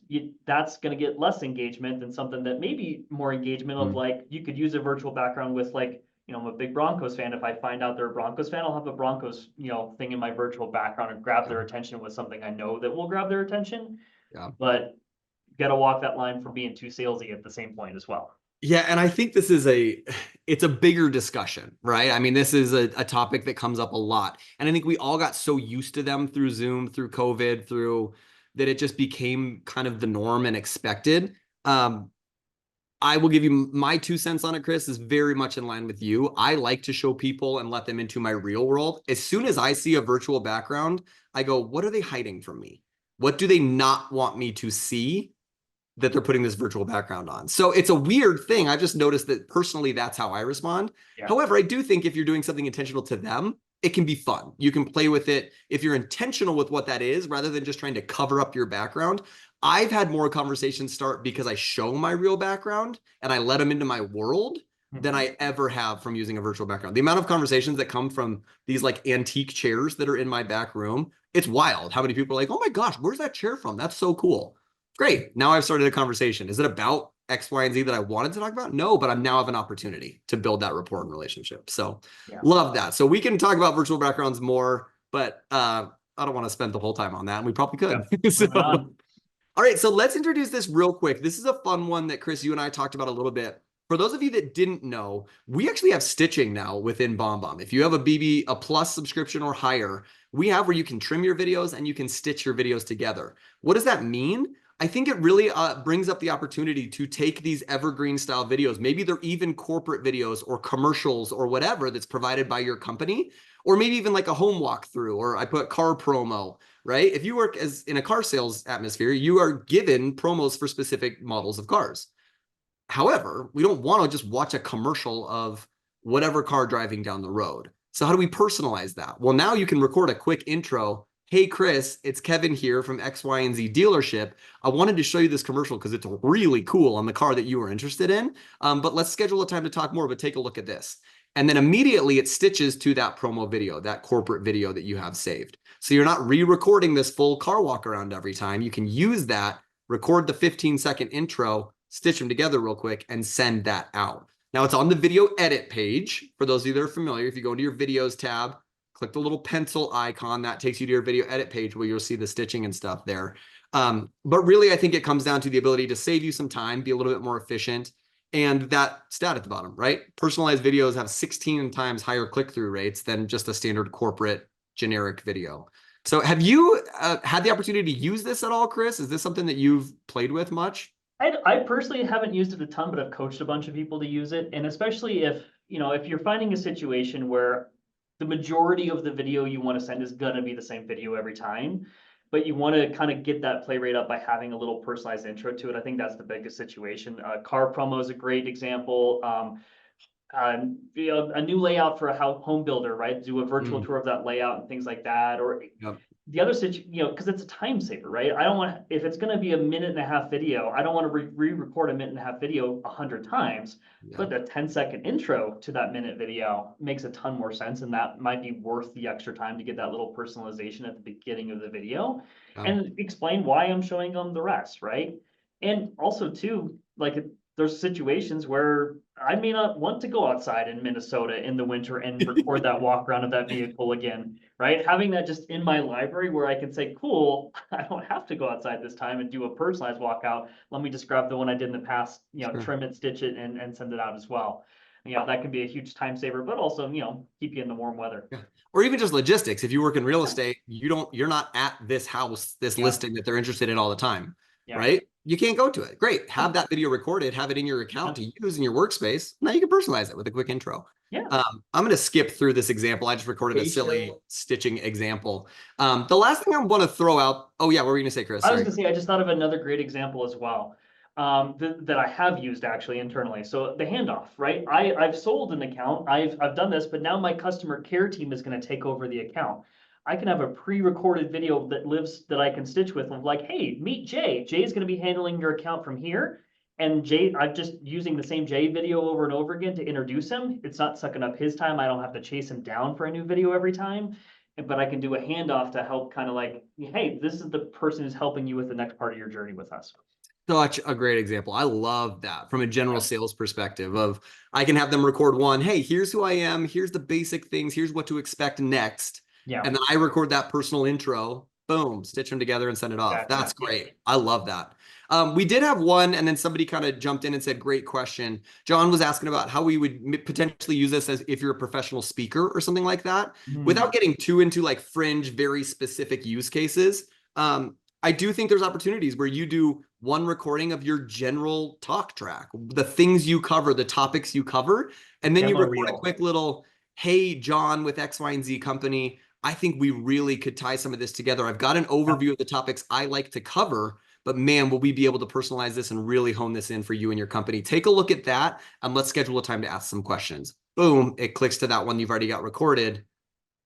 B: that's going to get less engagement than something that maybe more engagement of like you could use a virtual background with like I'm a big Broncos fan. If I find out they're a Broncos fan, I'll have a Broncos, thing in my virtual background and grab their attention with something I know that will grab their attention.
A: Yeah.
B: But you got to walk that line from being too salesy at the same point as well.
A: Yeah, and I think this is it's a bigger discussion, right? I mean, this is a topic that comes up a lot. And I think we all got so used to them through Zoom, through COVID, through that it just became kind of the norm and expected. Um, I will give you my 2 cents on it, Chris, is very much in line with you. I like to show people and let them into my real world. As soon as I see a virtual background, I go, what are they hiding from me? What do they not want me to see that they're putting this virtual background on? So it's a weird thing. I've just noticed that personally, that's how I respond.
B: Yeah.
A: However, I do think if you're doing something intentional to them, it can be fun. You can play with it if you're intentional with what that is, rather than just trying to cover up your background. I've had more conversations start because I show my real background and I let them into my world than I ever have from using a virtual background. The amount of conversations that come from these like antique chairs that are in my back room, it's wild how many people are like, oh my gosh, where's that chair from? That's so cool. Great. Now I've started a conversation. Is it about X, Y, and Z that I wanted to talk about? No, but I now have an opportunity to build that rapport and relationship. So
B: Yeah.
A: love that. So we can talk about virtual backgrounds more, but I don't want to spend the whole time on that. And we probably could.
B: Yeah.
A: So,
B: Moving on.
A: all right. So let's introduce this real quick. This is a fun one that Chris, you and I talked about a little bit. For those of you that didn't know, we actually have stitching now within BombBomb. If you have a BB, a Plus subscription or higher, we have where you can trim your videos and you can stitch your videos together. What does that mean? I think it really brings up the opportunity to take these evergreen style videos. Maybe they're even corporate videos or commercials or whatever that's provided by your company, or maybe even like a home walkthrough, or I put car promo, right? If you work as in a car sales atmosphere, you are given promos for specific models of cars. However, we don't want to just watch a commercial of whatever car driving down the road. So how do we personalize that? Well, now you can record a quick intro. Hey, Chris, it's Kevin here from X, Y, and Z dealership. I wanted to show you this commercial because it's really cool on the car that you were interested in. But let's schedule a time to talk more, but take a look at this. And then immediately it stitches to that promo video, that corporate video that you have saved. So you're not re-recording this full car walk around every time. You can use that, record the 15-second intro, stitch them together real quick, and send that out. Now it's on the video edit page. For those of you that are familiar, if you go into your videos tab, click the little pencil icon, that takes you to your video edit page where you'll see the stitching and stuff there. But really, I think it comes down to the ability to save you some time, be a little bit more efficient, and that stat at the bottom, right? Personalized videos have 16 times higher click-through rates than just a standard corporate generic video. So have you had the opportunity to use this at all, Chris? Is this something that you've played with much?
B: I personally haven't used it a ton, but I've coached a bunch of people to use it. And especially if, if you're finding a situation where the majority of the video you want to send is gonna be the same video every time, but you want to kind of get that play rate up by having a little personalized intro to it. I think that's the biggest situation. Car promo is a great example. A new layout for a home builder, right? Do a virtual tour of that layout and things like that. Or
A: Yep.
B: the other situation, because it's a time saver, right? I don't want, if it's going to be a minute and a half video, I don't want to re-record a minute and a half video 100 times.
A: Yep.
B: But a 10-second intro to that minute video makes a ton more sense, and that might be worth the extra time to get that little personalization at the beginning of the video
A: Yep.
B: and explain why I'm showing them the rest, right? And also too, like there's situations where I may not want to go outside in Minnesota in the winter and record that walk around of that vehicle again, right? Having that just in my library where I can say, cool, I don't have to go outside this time and do a personalized walkout. Let me just grab the one I did in the past,
A: Sure.
B: trim it, stitch it, and send it out as well. That can be a huge time saver, but also, keep you in the warm weather.
A: Yeah. Or even just logistics. If you work in real estate, you're not at this house, this
B: Yeah.
A: listing that they're interested in all the time,
B: Yeah.
A: right? You can't go to it. Great. Have that video recorded, have it in your account to use in your workspace. Now you can personalize it with a quick intro.
B: Yeah.
A: I'm going to skip through this example. I just recorded a silly stitching example. The last thing I want to throw out. Oh yeah, what were you going to say, Chris?
B: I was going to say, I just thought of another great example as well. That I have used actually internally. So the handoff, right? I've sold an account. I've done this, but now my customer care team is going to take over the account. I can have a pre-recorded video that I can stitch with of like, hey, meet Jay. Jay's going to be handling your account from here. And Jay, I'm just using the same Jay video over and over again to introduce him. It's not sucking up his time. I don't have to chase him down for a new video every time. But I can do a handoff to help kind of like, hey, this is the person who's helping you with the next part of your journey with us.
A: Such a great example. I love that from a general sales perspective of I can have them record one. Hey, here's who I am. Here's the basic things. Here's what to expect next.
B: Yeah.
A: And then I record that personal intro boom, stitch them together and send it off.
B: Gotcha.
A: That's great. I love that. We did have one, and then somebody kind of jumped in and said, great question. John was asking about how we would potentially use this as if you're a professional speaker or something like that, without getting too into like fringe, very specific use cases. I do think there's opportunities where you do one recording of your general talk track, the things you cover, the topics you cover, and then you
B: Demo
A: record a
B: reel.
A: quick little, hey, John with X, Y, and Z company, I think we really could tie some of this together. I've got an overview of the topics I like to cover, but man, will we be able to personalize this and really hone this in for you and your company? Take a look at that, and let's schedule a time to ask some questions. Boom, it clicks to that one you've already got recorded,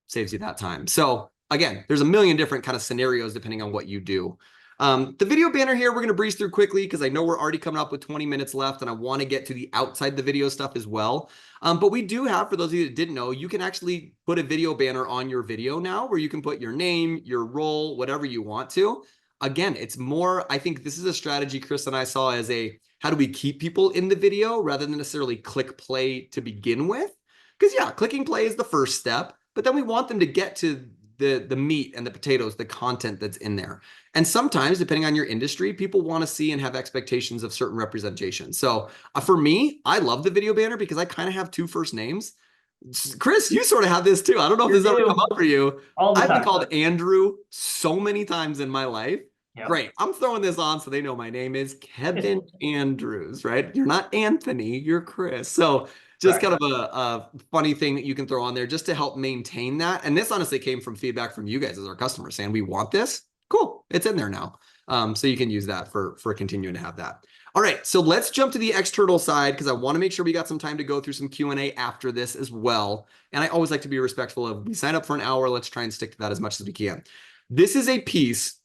A: saves you that time. So again, there's a million different kind of scenarios depending on what you do. The video banner here, we're going to breeze through quickly because I know we're already coming up with 20 minutes left and I want to get to the outside the video stuff as well. But we do have, for those of you that didn't know, you can actually put a video banner on your video now where you can put your name, your role, whatever you want to. Again, it's more, I think this is a strategy Chris and I saw as a, how do we keep people in the video rather than necessarily click play to begin with? Because yeah, clicking play is the first step, but then we want them to get to the meat and the potatoes, the content that's in there. And sometimes, depending on your industry, people want to see and have expectations of certain representation. So for me, I love the video banner because I kind of have two first names. Chris, you sort of have this too. I don't know if this ever come up for you.
B: All the
A: I've been
B: time.
A: called Andrew so many times in my life.
B: Yep.
A: Great. I'm throwing this on so they know my name is Kevin Andrews, right? You're not Anthony, you're Chris. So just kind of a funny thing that you can throw on there just to help maintain that. And this honestly came from feedback from you guys as our customers saying, we want this. Cool. It's in there now. So you can use that for continuing to have that. All right. So let's jump to the external side because I want to make sure we got some time to go through some Q&A after this as well. And I always like to be respectful of, we sign up for an hour. Let's try and stick to that as much as we can. This is a piece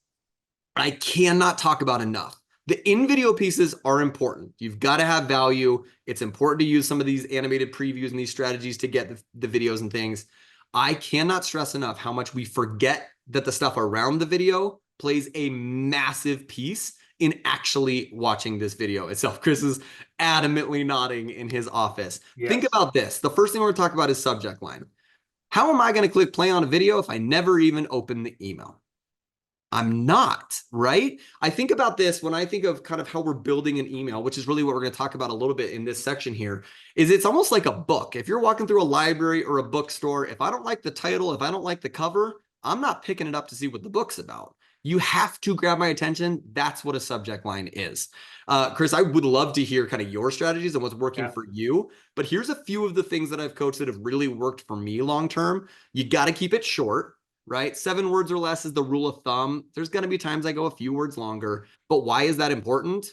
A: I cannot talk about enough. The in-video pieces are important. You've got to have value. It's important to use some of these animated previews and these strategies to get the videos and things. I cannot stress enough how much we forget that the stuff around the video plays a massive piece in actually watching this video itself. Chris is adamantly nodding in his office. Yes. Think about this. The first thing we're going to talk about is subject line. How am I going to click play on a video if I never even open the email? I'm not, right? I think about this when I think of kind of how we're building an email, which is really what we're going to talk about a little bit in this section here, is it's almost like a book. If you're walking through a library or a bookstore, if I don't like the title, if I don't like the cover, I'm not picking it up to see what the book's about. You have to grab my attention. That's what a subject line is. Chris, I would love to hear kind of your strategies and what's working for you, but here's a few of the things that I've coached that have really worked for me long-term. You got to keep it short. Right? 7 words or less is the rule of thumb. There's going to be times I go a few words longer, but why is that important?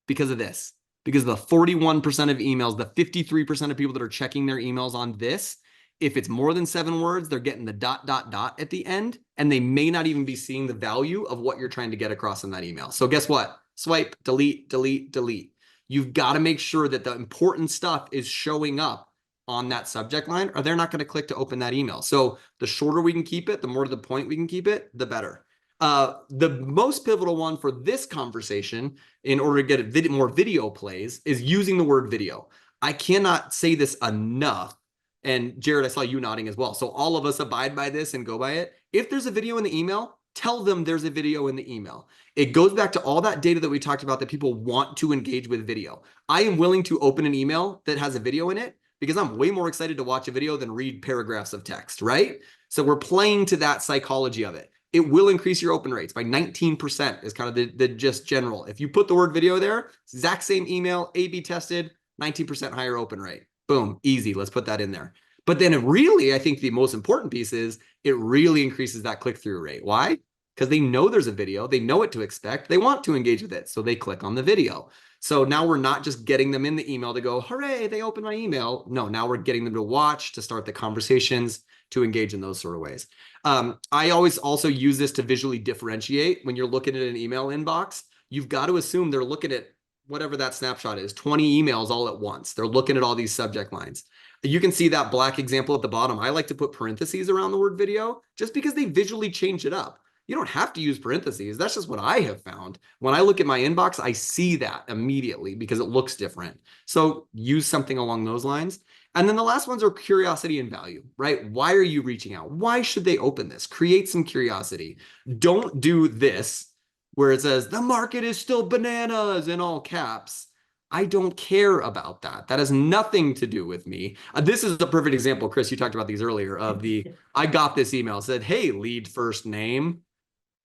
A: Because of this, because the 41% of emails, the 53% of people that are checking their emails on this, if it's more than 7 words, they're getting the ... at the end, and they may not even be seeing the value of what you're trying to get across in that email. So guess what? Swipe, delete, delete, delete. You've got to make sure that the important stuff is showing up on that subject line, or they're not going to click to open that email. So the shorter we can keep it, the more to the point we can keep it, the better. The most pivotal one for this conversation, in order to get more video plays, is using the word video. I cannot say this enough. And Jared, I saw you nodding as well. So all of us abide by this and go by it. If there's a video in the email, tell them there's a video in the email. It goes back to all that data that we talked about that people want to engage with video. I am willing to open an email that has a video in it because I'm way more excited to watch a video than read paragraphs of text, right? So we're playing to that psychology of it. It will increase your open rates by 19% is kind of the just general. If you put the word video there, exact same email, A/B tested, 19% higher open rate. Boom, easy, let's put that in there. But then it really, I think the most important piece is it really increases that click-through rate. Why? Because they know there's a video, they know what to expect, they want to engage with it, so they click on the video. So now we're not just getting them in the email to go, hooray, they opened my email. No, now we're getting them to watch, to start the conversations, to engage in those sort of ways. I always also use this to visually differentiate. When you're looking at an email inbox, you've got to assume they're looking at whatever that snapshot is, 20 emails all at once. They're looking at all these subject lines. You can see that black example at the bottom. I like to put parentheses around the word video just because they visually change it up. You don't have to use parentheses. That's just what I have found. When I look at my inbox, I see that immediately because it looks different. So use something along those lines. And then the last ones are curiosity and value, right? Why are you reaching out? Why should they open this? Create some curiosity. Don't do this where it says the market is still bananas in all caps. I don't care about that. That has nothing to do with me. This is a perfect example, Chris. You talked about these earlier of the I got this email said, "Hey, lead first name."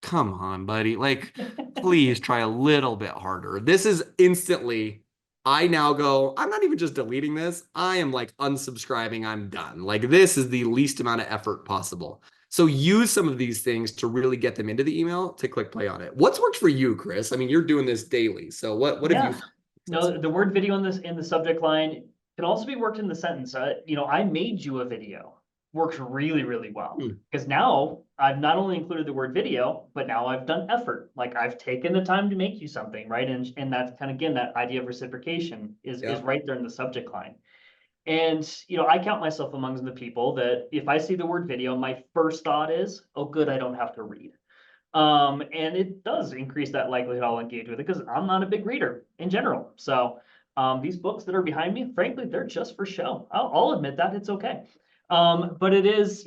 A: Come on, buddy. Like, please try a little bit harder. This is instantly, I now go, I'm not even just deleting this. I am like unsubscribing. I'm done. Like, this is the least amount of effort possible. So use some of these things to really get them into the email to click play on it. What's worked for you, Chris? I mean, you're doing this daily. So what have you
B: Yeah.
A: found
B: No,
A: successful?
B: the word video in this in the subject line can also be worked in the sentence. I made you a video. Works really, really well.
A: Hmm.
B: Because now I've not only included the word video, but now I've done effort. Like I've taken the time to make you something, right? And that's kind of again that idea of reciprocation is
A: Yeah.
B: right there in the subject line. And I count myself amongst the people that if I see the word video, my first thought is, oh, good, I don't have to read. And it does increase that likelihood I'll engage with it because I'm not a big reader in general. So these books that are behind me, frankly, they're just for show. I'll admit that it's okay. But it is,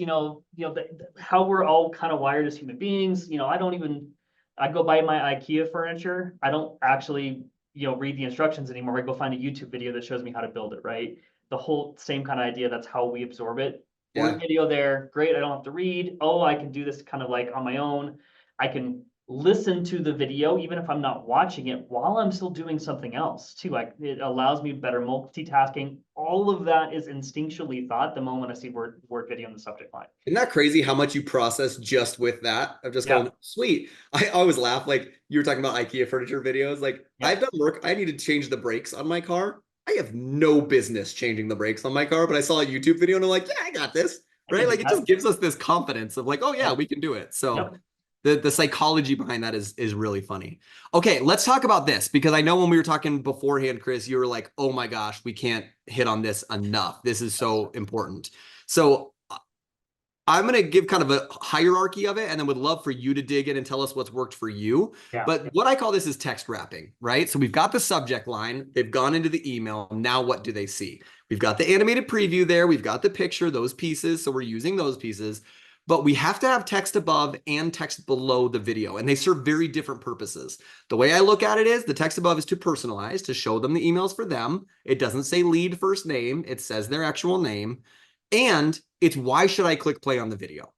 B: how we're all kind of wired as human beings. I go buy my IKEA furniture. I don't actually, read the instructions anymore. I go find a YouTube video that shows me how to build it, right? The whole same kind of idea. That's how we absorb it. Word
A: Yeah.
B: video there, great. I don't have to read. Oh, I can do this kind of like on my own. I can listen to the video even if I'm not watching it while I'm still doing something else too. It allows me better multitasking. All of that is instinctually thought the moment I see word video in the subject line.
A: Isn't that crazy how much you process just with that? Of just
B: Yeah,
A: going, sweet. I always laugh like you were talking about IKEA furniture videos. Like
B: yeah.
A: I've done work, I need to change the brakes on my car. I have no business changing the brakes on my car, but I saw a YouTube video and I'm like, yeah, I got this.
B: I can
A: Right?
B: do
A: Like it just
B: that.
A: gives us this confidence of like, oh yeah,
B: Yep.
A: we can do it. So
B: Yep.
A: the psychology behind that is really funny. Okay, let's talk about this because I know when we were talking beforehand, Chris, you were like, oh my gosh, we can't hit on this enough. This is
B: Yes.
A: so important. So I'm going to give kind of a hierarchy of it and then would love for you to dig in and tell us what's worked for you.
B: Yeah.
A: But what I call this is text wrapping, right? So we've got the subject line, they've gone into the email. Now, what do they see? We've got the animated preview there, we've got the picture, those pieces. So we're using those pieces, but we have to have text above and text below the video, and they serve very different purposes. The way I look at it is the text above is to personalize, to show them the emails for them. It doesn't say lead first name, it says their actual name. And it's why should I click play on the video?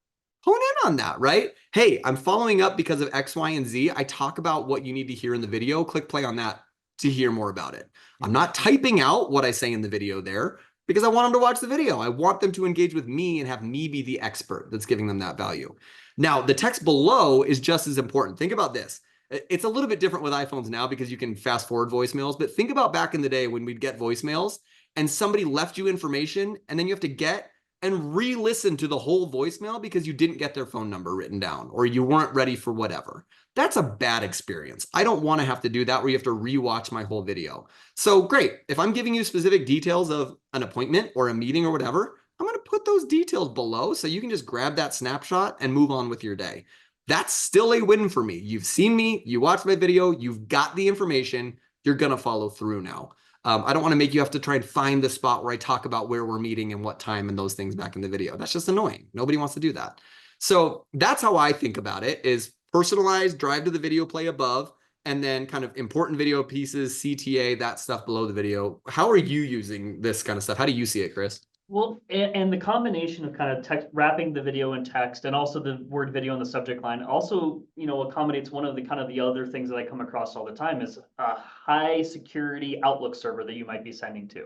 A: Hone in on that, right? Hey, I'm following up because of X, Y, and Z. I talk about what you need to hear in the video. Click play on that to hear more about it. I'm
B: Mhm.
A: not typing out what I say in the video there because I want them to watch the video. I want them to engage with me and have me be the expert that's giving them that value. Now, the text below is just as important. Think about this. It's a little bit different with iPhones now because you can fast forward voicemails, but think about back in the day when we'd get voicemails and somebody left you information and then you have to get and re-listen to the whole voicemail because you didn't get their phone number written down or you weren't ready for whatever. That's a bad experience. I don't want to have to do that where you have to rewatch my whole video. So great. If I'm giving you specific details of an appointment or a meeting or whatever, I'm going to put those details below so you can just grab that snapshot and move on with your day. That's still a win for me. You've seen me, you watched my video, you've got the information, you're going to follow through now. I don't want to make you have to try and find the spot where I talk about where we're meeting and what time and those things back in the video. That's just annoying. Nobody wants to do that. So that's how I think about it is personalized, drive to the video play above, and then kind of important video pieces, CTA, that stuff below the video. How are you using this kind of stuff? How do you see it, Chris?
B: Well, and the combination of kind of text wrapping the video in text and also the word video in the subject line also, accommodates one of the kind of the other things that I come across all the time is a high security Outlook server that you might be sending to.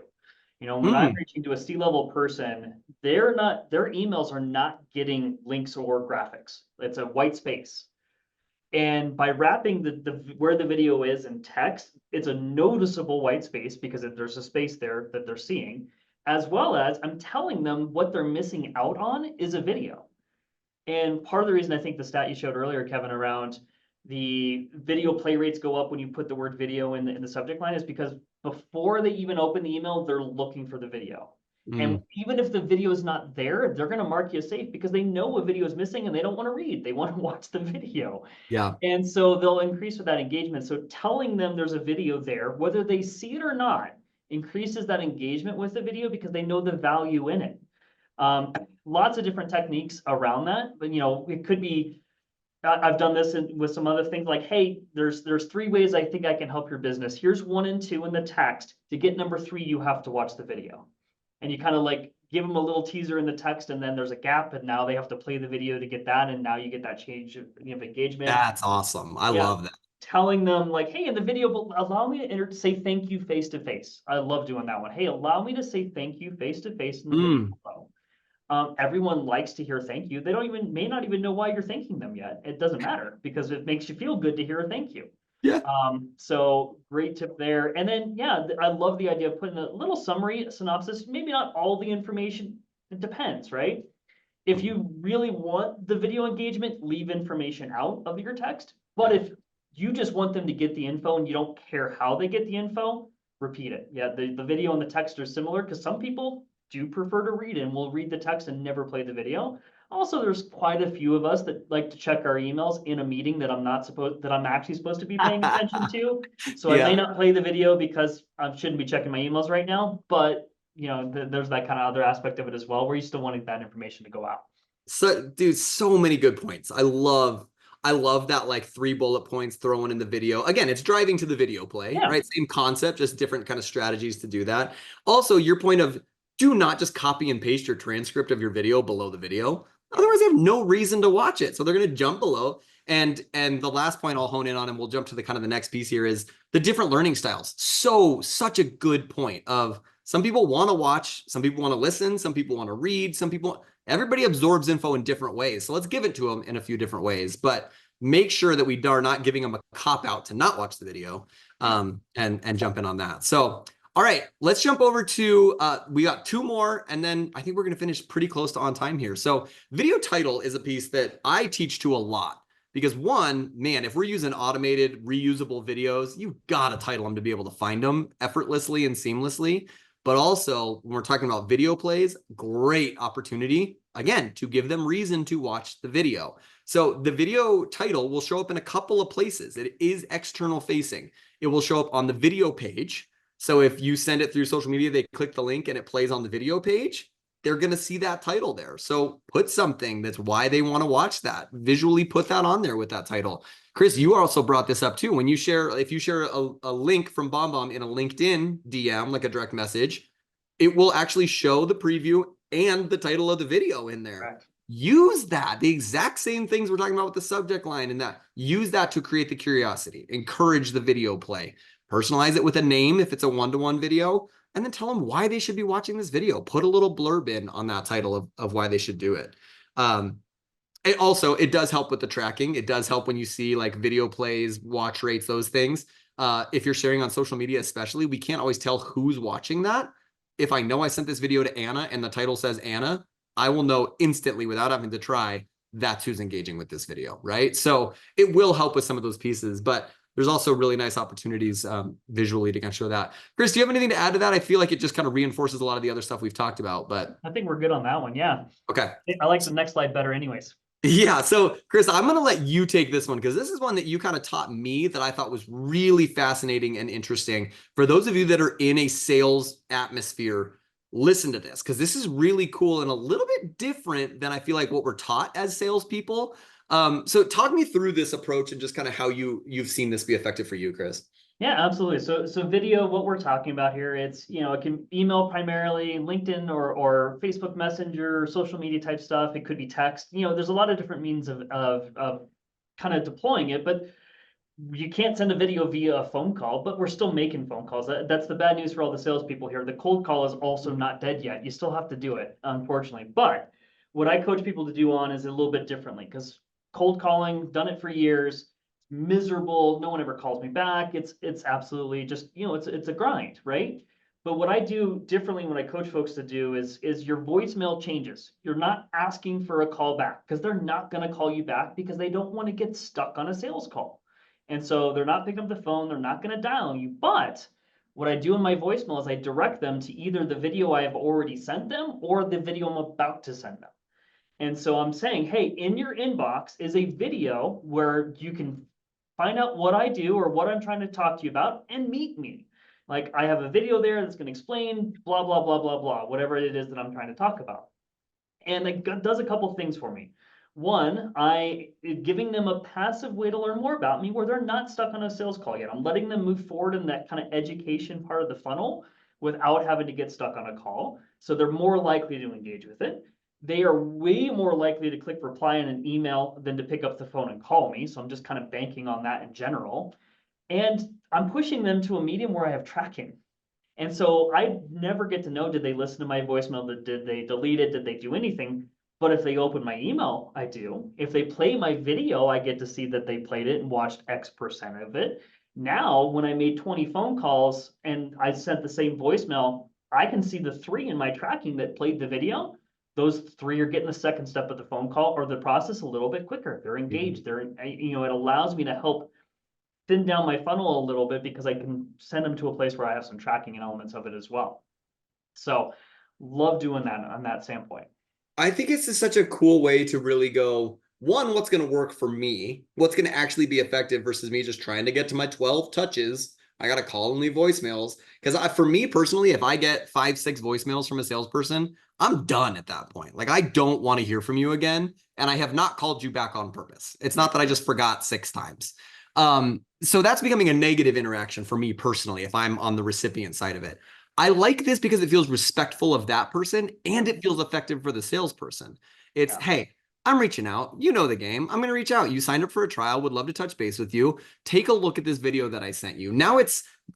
B: When I'm
A: Mm,
B: reaching to a C-level person, their emails are not getting links or graphics. It's a white space. And by wrapping the where the video is in text, it's a noticeable white space because there's a space there that they're seeing, as well as I'm telling them what they're missing out on is a video. And part of the reason I think the stat you showed earlier, Kevin, around the video play rates go up when you put the word video in the subject line is because before they even open the email, they're looking for the video. And
A: mm,
B: even if the video is not there, they're going to mark you safe because they know a video is missing and they don't want to read. They want to watch the video.
A: yeah.
B: And so they'll increase with that engagement. So telling them there's a video there, whether they see it or not, increases that engagement with the video because they know the value in it. Lots of different techniques around that, but it could be, I've done this with some other things like, hey, there's 3 ways I think I can help your business. Here's 1 and 2 in the text. To get number 3, you have to watch the video. And you kind of like give them a little teaser in the text, and then there's a gap, and now they have to play the video to get that, and now you get that change of engagement.
A: That's awesome. I love that.
B: Telling them like, hey, in the video, allow me to say thank you face to face. I love doing that one. Hey, allow me to say thank you face to face in the video. Everyone likes to hear thank you. They may not even know why you're thanking them yet. It doesn't matter because it makes you feel good to hear a thank you.
A: Yeah.
B: So great tip there. And then, I love the idea of putting a little summary, a synopsis, maybe not all the information. It depends, right? If you really want the video engagement, leave information out of your text. But if you just want them to get the info and you don't care how they get the info, repeat it. Yeah, the video and the text are similar because some people do prefer to read and will read the text and never play the video. Also, there's quite a few of us that like to check our emails in a meeting that I'm actually supposed to be paying attention to. So I may not play the video because I shouldn't be checking my emails right now, but there's that kind of other aspect of it as well, where you still wanting that information to go out.
A: So, dude, so many good points. I love that, like 3 bullet points thrown in the video. Again, it's driving to the video play, right? Same concept, just different kind of strategies to do that. Also, your point of do not just copy and paste your transcript of your video below the video. Otherwise, they have no reason to watch it. So they're going to jump below. And the last point I'll hone in on, and we'll jump to the kind of the next piece here, is the different learning styles. Such a good point of some people want to watch, some people want to listen, some people want to read, everybody absorbs info in different ways. So let's give it to them in a few different ways, but make sure that we are not giving them a cop out to not watch the video, and jump in on that. So, all right, let's jump over to, we got 2 more, and then I think we're going to finish pretty close to on time here. So video title is a piece that I teach to a lot because one, man, if we're using automated reusable videos, you've got to title them to be able to find them effortlessly and seamlessly. But also when we're talking about video plays, great opportunity, again, to give them reason to watch the video. So the video title will show up in a couple of places. It is external facing. It will show up on the video page. So if you send it through social media, they click the link and it plays on the video page, they're going to see that title there. So put something that's why they want to watch that. Visually put that on there with that title. Chris, you also brought this up too. When you share, if you share a link from BombBomb in a LinkedIn DM, like a direct message, it will actually show the preview and the title of the video in there. Correct. Use that. The exact same things we're talking about with the subject line and that. Use that to create the curiosity. Encourage the video play. Personalize it with a name if it's a one-to-one video, and then tell them why they should be watching this video. Put a little blurb in on that title of why they should do it. It does help with the tracking. It does help when you see like video plays, watch rates, those things. If you're sharing on social media, especially, we can't always tell who's watching that. If I know I sent this video to Anna and the title says Anna, I will know instantly without having to try that's who's engaging with this video, right? So it will help with some of those pieces, but there's also really nice opportunities visually to kind of show that. Chris, do you have anything to add to that? I feel like it just kind of reinforces a lot of the other stuff we've talked about, but
B: I think we're good on that one. Yeah.
A: Okay.
B: I like the next slide better anyways.
A: Yeah. So Chris, I'm going to let you take this one because this is one that you kind of taught me that I thought was really fascinating and interesting. For those of you that are in a sales atmosphere, listen to this because this is really cool and a little bit different than I feel like what we're taught as salespeople. So talk me through this approach and just kind of how you've seen this be effective for you, Chris.
B: Yeah, absolutely. So video, what we're talking about here, it's, it can email primarily, LinkedIn or Facebook Messenger, social media type stuff. It could be text. There's a lot of different means of kind of deploying it, but you can't send a video via a phone call, but we're still making phone calls. That's the bad news for all the salespeople here. The cold call is also not dead yet. You still have to do it, unfortunately. But what I coach people to do on is a little bit differently because cold calling, done it for years, miserable. No one ever calls me back. It's absolutely just, it's a grind, right? But what I do differently when I coach folks to do is your voicemail changes. You're not asking for a call back because they're not going to call you back because they don't want to get stuck on a sales call. And so they're not picking up the phone. They're not going to dial you. But what I do in my voicemail is I direct them to either the video I have already sent them or the video I'm about to send them. And so I'm saying, hey, in your inbox is a video where you can find out what I do or what I'm trying to talk to you about and meet me. Like I have a video there that's going to explain blah, blah, blah, blah, blah, whatever it is that I'm trying to talk about. And it does a couple things for me. One, I giving them a passive way to learn more about me where they're not stuck on a sales call yet. I'm letting them move forward in that kind of education part of the funnel without having to get stuck on a call. So they're more likely to engage with it. They are way more likely to click reply in an email than to pick up the phone and call me. So I'm just kind of banking on that in general. And I'm pushing them to a medium where I have tracking. And so I never get to know, did they listen to my voicemail? Did they delete it? Did they do anything? But if they open my email, I do. If they play my video, I get to see that they played it and watched X% of it. Now, when I made 20 phone calls and I sent the same voicemail, I can see the 3 in my tracking that played the video. Those 3 are getting the second step of the phone call or the process a little bit quicker. They're engaged. It allows me to help thin down my funnel a little bit because I can send them to a place where I have some tracking and elements of it as well. So love doing that on that standpoint.
A: I think it's just such a cool way to really go, one, what's going to work for me? What's going to actually be effective versus me just trying to get to my 12 touches. I got to call and leave voicemails. Because for me personally, if I get 5, 6 voicemails from a salesperson, I'm done at that point. Like, I don't want to hear from you again. And I have not called you back on purpose. It's not that I just forgot 6 times. So that's becoming a negative interaction for me personally, if I'm on the recipient side of it. I like this because it feels respectful of that person and it feels effective for the salesperson. It's, hey, I'm reaching out. You know the game. I'm going to reach out. You signed up for a trial. Would love to touch base with you. Take a look at this video that I sent you. Now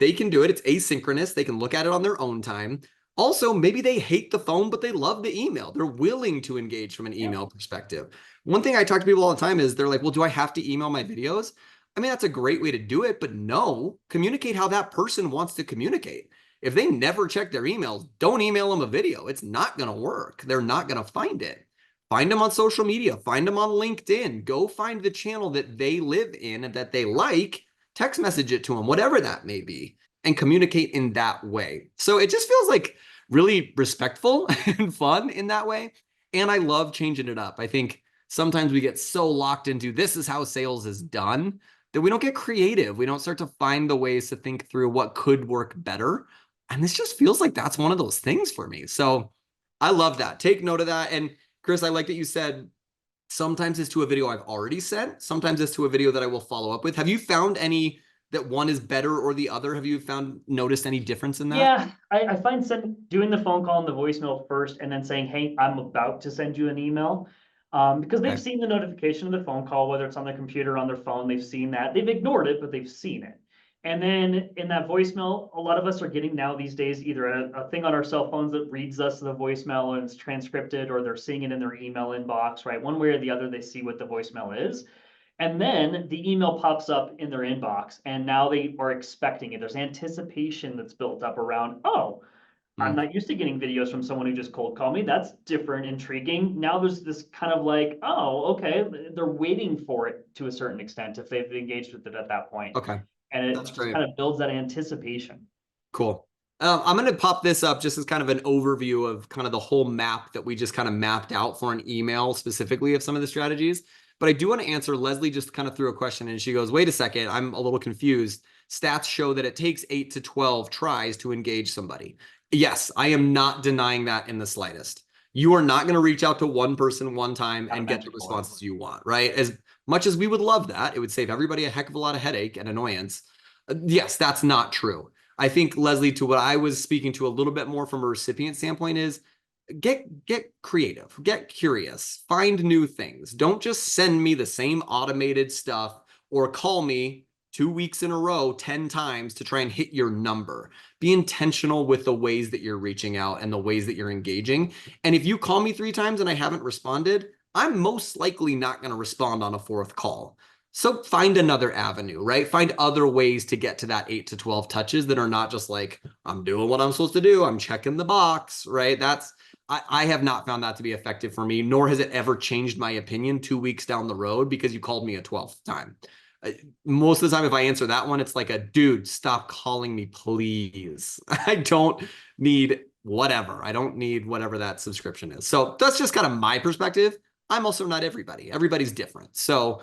A: they can do it. It's asynchronous. They can look at it on their own time. Also, maybe they hate the phone, but they love the email. They're willing to engage from an email perspective. One thing I talk to people all the time is they're like, well, do I have to email my videos? I mean, that's a great way to do it, but no, communicate how that person wants to communicate. If they never check their emails, don't email them a video. It's not going to work. They're not going to find it. Find them on social media. Find them on LinkedIn. Go find the channel that they live in and that they like. Text message it to them, whatever that may be, and communicate in that way. So it just feels like really respectful and fun in that way. And I love changing it up. I think sometimes we get so locked into this is how sales is done that we don't get creative. We don't start to find the ways to think through what could work better. And this just feels like that's one of those things for me. So I love that. Take note of that. And Chris, I like that you said sometimes it's to a video I've already sent. Sometimes it's to a video that I will follow up with. Have you found any that one is better or the other? Have you noticed any difference in that?
B: Yeah, I find doing the phone call and the voicemail first and then saying, hey, I'm about to send you an email. Because they've seen the notification of the phone call, whether it's on their computer or on their phone, they've seen that. They've ignored it, but they've seen it. And then in that voicemail, a lot of us are getting now these days either a thing on our cell phones that reads us the voicemail and it's transcripted, or they're seeing it in their email inbox, right? One way or the other, they see what the voicemail is. And then the email pops up in their inbox and now they are expecting it. There's anticipation that's built up around, oh, I'm not used to getting videos from someone who just cold called me. That's different, intriguing. Now there's this kind of like, oh, okay, they're waiting for it to a certain extent if they've engaged with it at that point.
A: Okay.
B: And it just kind of builds that anticipation.
A: Cool. I'm going to pop this up just as kind of an overview of kind of the whole map that we just kind of mapped out for an email specifically of some of the strategies. But I do want to answer, Leslie just kind of threw a question and she goes, wait a second, I'm a little confused. Stats show that it takes 8 to 12 tries to engage somebody. Yes, I am not denying that in the slightest. You are not going to reach out to one person one time and get the responses you want, right? As much as we would love that, it would save everybody a heck of a lot of headache and annoyance. Yes, that's not true. I think, Leslie, to what I was speaking to a little bit more from a recipient standpoint is get creative, get curious, find new things. Don't just send me the same automated stuff or call me 2 weeks in a row 10 times to try and hit your number. Be intentional with the ways that you're reaching out and the ways that you're engaging. And if you call me 3 times and I haven't responded, I'm most likely not going to respond on a 4th call. So find another avenue, right? Find other ways to get to that 8 to 12 touches that are not just like, I'm doing what I'm supposed to do. I'm checking the box, right? I have not found that to be effective for me, nor has it ever changed my opinion 2 weeks down the road because you called me a 12th time. Most of the time, if I answer that one, it's like a dude, stop calling me, please. I don't need whatever. I don't need whatever that subscription is. So that's just kind of my perspective. I'm also not everybody. Everybody's different. So,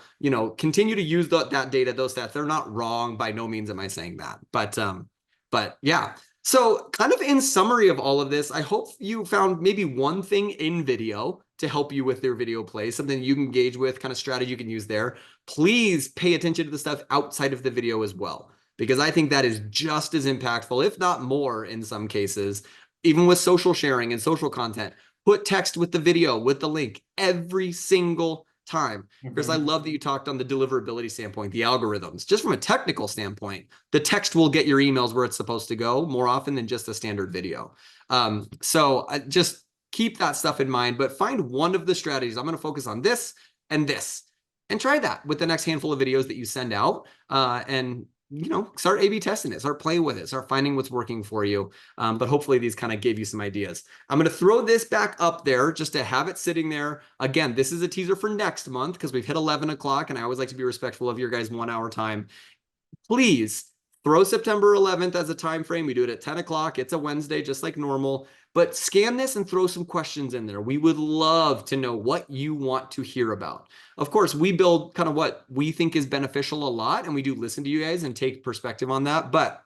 A: continue to use that data, those stats. They're not wrong. By no means am I saying that. But But yeah. So kind of in summary of all of this, I hope you found maybe one thing in video to help you with your video play, something you can engage with, kind of strategy you can use there. Please pay attention to the stuff outside of the video as well, because I think that is just as impactful, if not more in some cases, even with social sharing and social content. Put text with the video, with the link every single time. Chris, I love that you talked on the deliverability standpoint, the algorithms. Just from a technical standpoint, the text will get your emails where it's supposed to go more often than just a standard video. So just keep that stuff in mind, but find one of the strategies. I'm going to focus on this and try that with the next handful of videos that you send out. And start A/B testing it, start playing with it, start finding what's working for you. But hopefully these kind of gave you some ideas. I'm going to throw this back up there just to have it sitting there. Again, this is a teaser for next month because we've hit 11 o'clock and I always like to be respectful of your guys' 1 hour time. Please throw September 11th as a time frame. We do it at 10 o'clock. It's a Wednesday, just like normal. But scan this and throw some questions in there. We would love to know what you want to hear about. Of course, we build kind of what we think is beneficial a lot, and we do listen to you guys and take perspective on that. But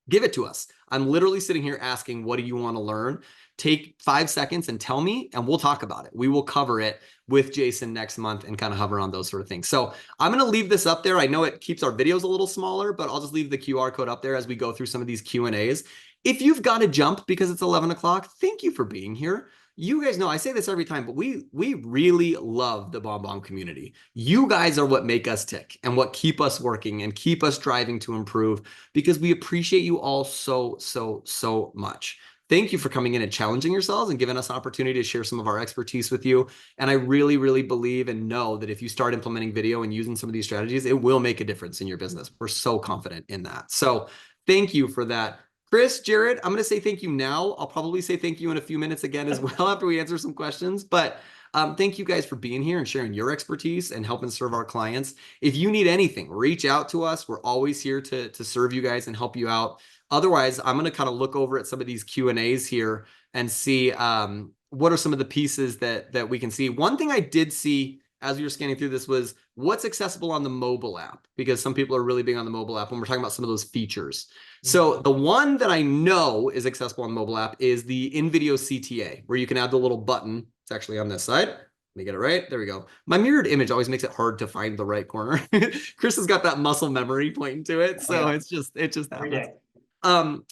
A: give it to us. I'm literally sitting here asking, what do you want to learn? Take 5 seconds and tell me, and we'll talk about it. We will cover it with Jason next month and kind of hover on those sort of things. So I'm going to leave this up there. I know it keeps our videos a little smaller, but I'll just leave the QR code up there as we go through some of these Q&As. If you've got to jump because it's 11 o'clock, thank you for being here. You guys know I say this every time, but we really love the BombBomb community. You guys are what make us tick and what keep us working and keep us driving to improve, because we appreciate you all so, so, so much. Thank you for coming in and challenging yourselves and giving us an opportunity to share some of our expertise with you. And I really, really believe and know that if you start implementing video and using some of these strategies, it will make a difference in your business. We're so confident in that. So thank you for that. Chris, Jared, I'm going to say thank you now. I'll probably say thank you in a few minutes again as well after we answer some questions. But thank you guys for being here and sharing your expertise and helping serve our clients. If you need anything, reach out to us. We're always here to serve you guys and help you out. Otherwise, I'm going to kind of look over at some of these Q&As here and see what are some of the pieces that we can see. One thing I did see as we were scanning through this was what's accessible on the mobile app, because some people are really big on the mobile app when we're talking about some of those features. So the one that I know is accessible on the mobile app is the in-video CTA, where you can add the little button. It's actually on this side. Let me get it right. There we go. My mirrored image always makes it hard to find the right corner. Chris has got that muscle memory pointing to it. So it just
B: Every
A: happens.
B: day.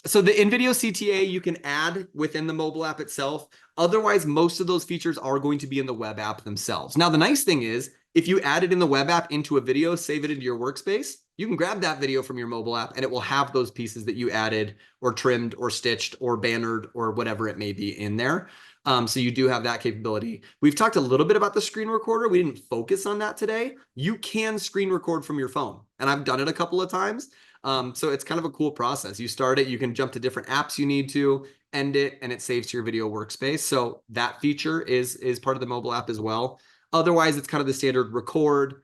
A: So the in-video CTA you can add within the mobile app itself. Otherwise, most of those features are going to be in the web app themselves. Now, the nice thing is, if you add it in the web app into a video, save it into your workspace, you can grab that video from your mobile app and it will have those pieces that you added or trimmed or stitched or bannered or whatever it may be in there. So you do have that capability. We've talked a little bit about the screen recorder. We didn't focus on that today. You can screen record from your phone, and I've done it a couple of times. So it's kind of a cool process. You start it, you can jump to different apps you need to, end it, and it saves to your video workspace. So that feature is part of the mobile app as well. Otherwise, it's kind of the standard record,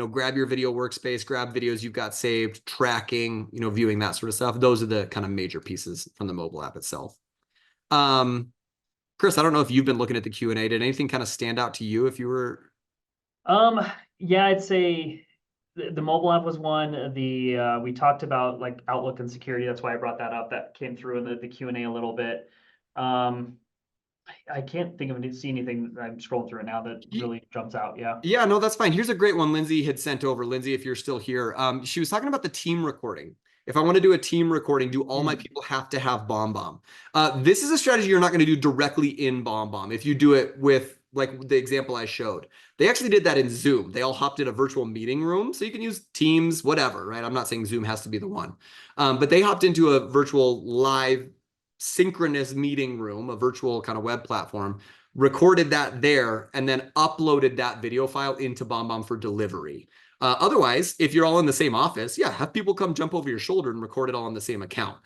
A: grab your video workspace, grab videos you've got saved, tracking, viewing, that sort of stuff. Those are the kind of major pieces from the mobile app itself. Chris, I don't know if you've been looking at the Q&A. Did anything kind of stand out to you if you were?
B: Yeah, I'd say the mobile app was one. We talked about like Outlook and security. That's why I brought that up. That came through in the Q&A a little bit. I can't think of see anything. I'm scrolling through it now that really jumps out. Yeah.
A: Yeah, no, that's fine. Here's a great one Lindsay had sent over. Lindsay, if you're still here, she was talking about the team recording. If I want to do a team recording, do all my people have to have BombBomb? This is a strategy you're not going to do directly in BombBomb. If you do it with like the example I showed, they actually did that in Zoom. They all hopped in a virtual meeting room. So you can use Teams, whatever, right? I'm not saying Zoom has to be the one. But they hopped into a virtual live synchronous meeting room, a virtual kind of web platform, recorded that there, and then uploaded that video file into BombBomb for delivery. Otherwise, if you're all in the same office, yeah, have people come jump over your shoulder and record it all on the same account.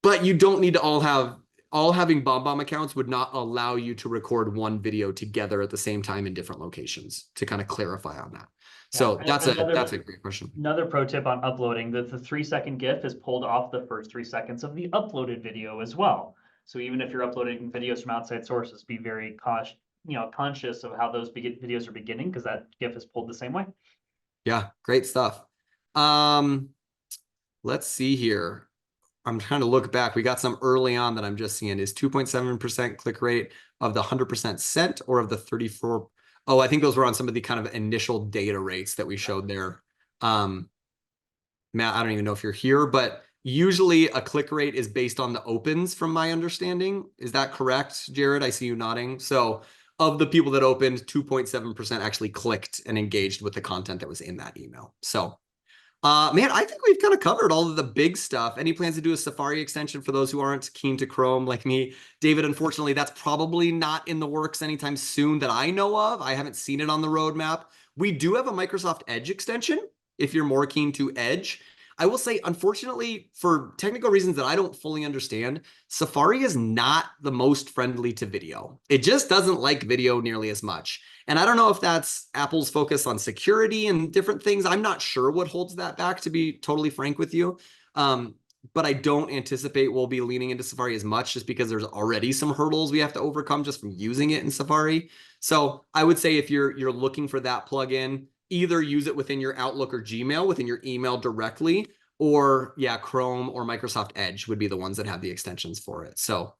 A: But you don't need to all having BombBomb accounts would not allow you to record one video together at the same time in different locations, to kind of clarify on that. So that's a great question.
B: Another pro tip on uploading, that the 3-second GIF is pulled off the first 3 seconds of the uploaded video as well. So even if you're uploading videos from outside sources, be very conscious of how those videos are beginning, because that GIF is pulled the same way.
A: Yeah, great stuff. Let's see here. I'm trying to look back. We got some early on that I'm just seeing. Is 2.7% click rate of the 100% sent or of the 34? Oh, I think those were on some of the kind of initial data rates that we showed there. Matt, I don't even know if you're here, but usually a click rate is based on the opens from my understanding. Is that correct, Jared? I see you nodding. So of the people that opened, 2.7% actually clicked and engaged with the content that was in that email. So man, I think we've kind of covered all of the big stuff. Any plans to do a Safari extension for those who aren't keen to Chrome like me? David, unfortunately, that's probably not in the works anytime soon that I know of. I haven't seen it on the roadmap. We do have a Microsoft Edge extension if you're more keen to Edge. I will say, unfortunately, for technical reasons that I don't fully understand, Safari is not the most friendly to video. It just doesn't like video nearly as much. And I don't know if that's Apple's focus on security and different things. I'm not sure what holds that back, to be totally frank with you. But I don't anticipate we'll be leaning into Safari as much just because there's already some hurdles we have to overcome just from using it in Safari. So I would say if you're looking for that plugin, either use it within your Outlook or Gmail, within your email directly, or yeah, Chrome or Microsoft Edge would be the ones that have the extensions for it. So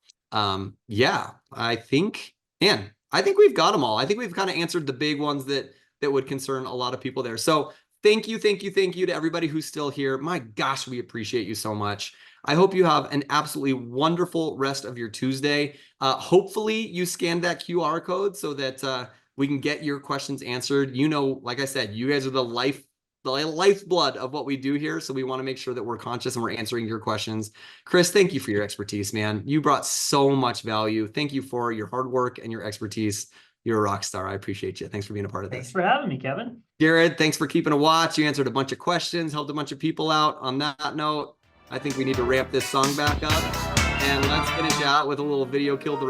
A: yeah, I think, man, I think we've got them all. I think we've kind of answered the big ones that would concern a lot of people there. So thank you to everybody who's still here. My gosh, we appreciate you so much. I hope you have an absolutely wonderful rest of your Tuesday. Hopefully you scanned that QR code so that we can get your questions answered. You know, like I said, you guys are the lifeblood of what we do here. So we want to make sure that we're conscious and we're answering your questions. Chris, thank you for your expertise, man. You brought so much value. Thank you for your hard work and your expertise. You're a rock star. I appreciate you. Thanks for being a part of this.
B: Thanks for having me, Kevin.
A: Jared, thanks for keeping a watch. You answered a bunch of questions, helped a bunch of people out. On that note, I think we need to ramp this song back up. And let's finish out with a little video kill the